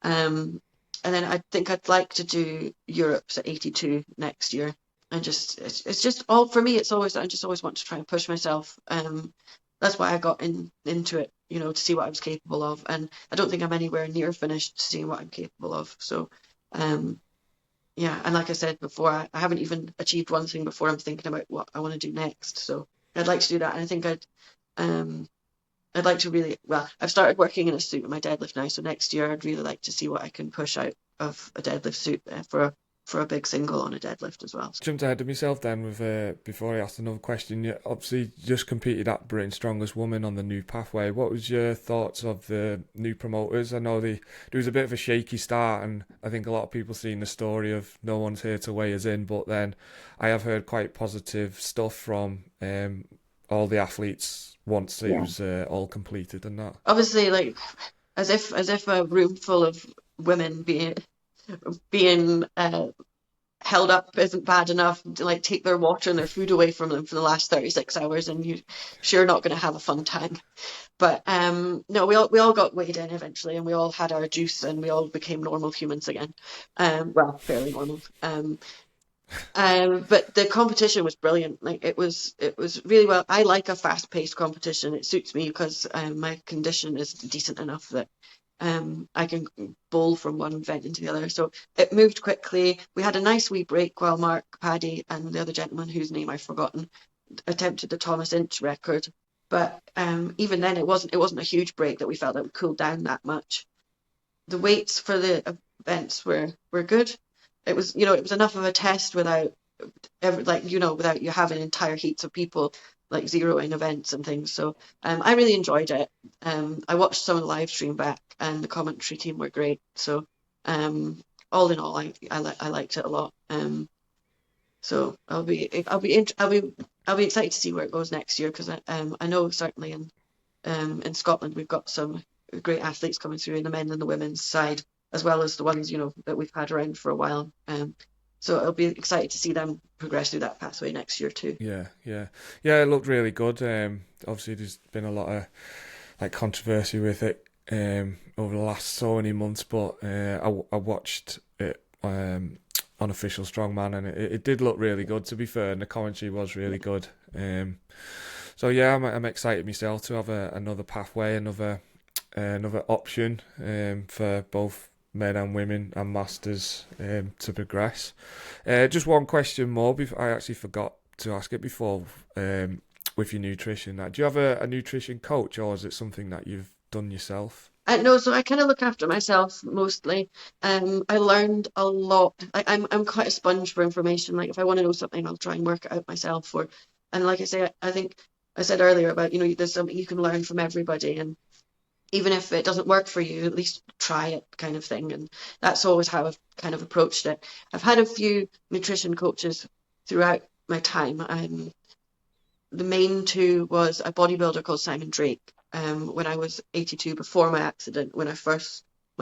Um, and then I think I'd like to do Europe's at 82 next year. And just it's just all for me. It's always I just always want to try and push myself. That's why I got into it, to see what I was capable of. And I don't think I'm anywhere near finished seeing what I'm capable of. So, um, yeah. And like I said before, I haven't even achieved one thing before I'm thinking about what I want to do next. So I'd like to do that. And I think um, I'd like to really, well, I've started working in a suit with my deadlift now, so next year I'd really like to see what I can push out of a deadlift suit, for a big single on a deadlift as well. Jumped ahead of myself then with before I asked another question. You obviously just competed at Britain's Strongest Woman on the new pathway. What was your thoughts of the new promoters? I know there was a bit of a shaky start, and I think a lot of people seen the story of no one's here to weigh us in. But then I have heard quite positive stuff from all the athletes once it Yeah. was all completed and that. Obviously, like as if a room full of women being held up isn't bad enough to like take their water and their food away from them for the last 36 hours, and you're sure not going to have a fun time. But no, we all got weighed in eventually, and we all had our juice, and we all became normal humans again. Well, fairly normal. But the competition was brilliant. Like it was really well. I like a fast-paced competition. It suits me because my condition is decent enough that I can bowl from one event into the other. So it moved quickly. We had a nice wee break while Mark, Paddy, and the other gentleman whose name I've forgotten attempted the Thomas Inch record. But even then, it wasn't a huge break that we felt that we cooled down that much. the weights for the events were good. It was, it was enough of a test without without you having entire heats of people like zeroing events and things. So I really enjoyed it. I watched some of the live stream back, and the commentary team were great. So all in all, I liked it a lot. So I'll be excited to see where it goes next year, because I know certainly in Scotland we've got some great athletes coming through in the men and the women's side, as well as the ones that we've had around for a while. So I'll be excited to see them progress through that pathway next year too. Yeah, yeah, yeah. It looked really good. Obviously, there's been a lot of like controversy with it over the last so many months, but I watched it on official Strongman, and it did look really good, to be fair, and the commentary was really good. So yeah, I'm excited myself to have another pathway, another option for both men and women and masters to progress. Just one question more. I actually forgot to ask it before. With your nutrition, do you have a nutrition coach, or is it something that you've done yourself? No, so I kind of look after myself mostly. I learned a lot. I'm quite a sponge for information. Like if I want to know something, I'll try and work it out myself. And like I say, I think I said earlier about, there's something you can learn from everybody, and even if it doesn't work for you, at least try it, kind of thing. And that's always how I've kind of approached it. I've had a few nutrition coaches throughout my time. The main two was a bodybuilder called Simon Drake. When I was 82, before my accident, my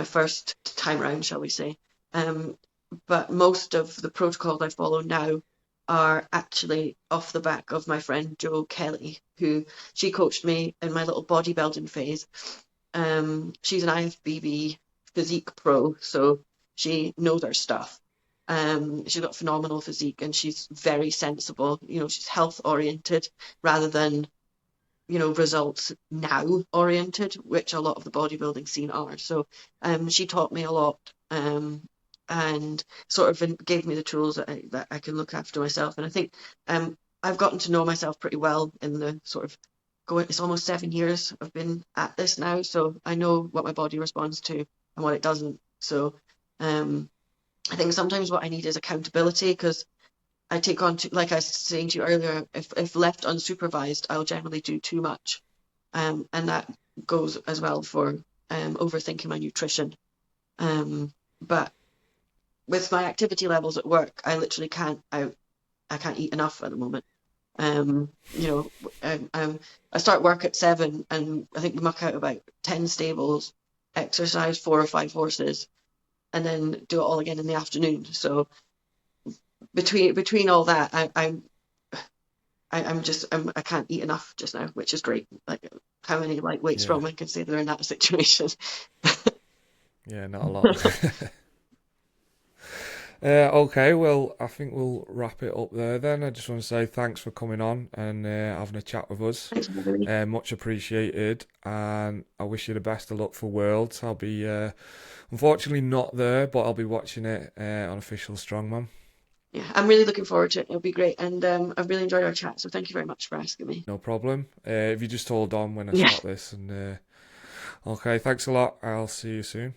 first time round, shall we say. But most of the protocols I follow now are actually off the back of my friend Jo Kelly, who she coached me in my little bodybuilding phase. She's an IFBB physique pro, so she knows her stuff. She's got phenomenal physique, and she's very sensible. She's health oriented rather than, results now oriented, which a lot of the bodybuilding scene are. So she taught me a lot, and sort of gave me the tools that I can look after myself. And I think I've gotten to know myself pretty well in the sort of it's almost 7 years I've been at this now, so I know what my body responds to and what it doesn't. So I think sometimes what I need is accountability, because I take on, like I was saying to you earlier, if left unsupervised, I'll generally do too much. And that goes as well for overthinking my nutrition. But with my activity levels at work, I literally I can't eat enough at the moment. I start work at 7, and I think we muck out about 10 stables, exercise 4 or 5 horses, and then do it all again in the afternoon. So between all that, I can't eat enough just now, which is great. Like how many lightweight Yeah, strongmen can say they're in that situation? yeah, not a lot. Okay, well, I think we'll wrap it up there then. I just want to say thanks for coming on and having a chat with us. Thanks for having me. Much appreciated, and I wish you the best of luck for Worlds. I'll be unfortunately not there, but I'll be watching it on official Strongman. Yeah, I'm really looking forward to it. It'll be great, and I've really enjoyed our chat. So thank you very much for asking me. No problem. If you just hold on when I Yeah. stop this, and okay, thanks a lot. I'll see you soon.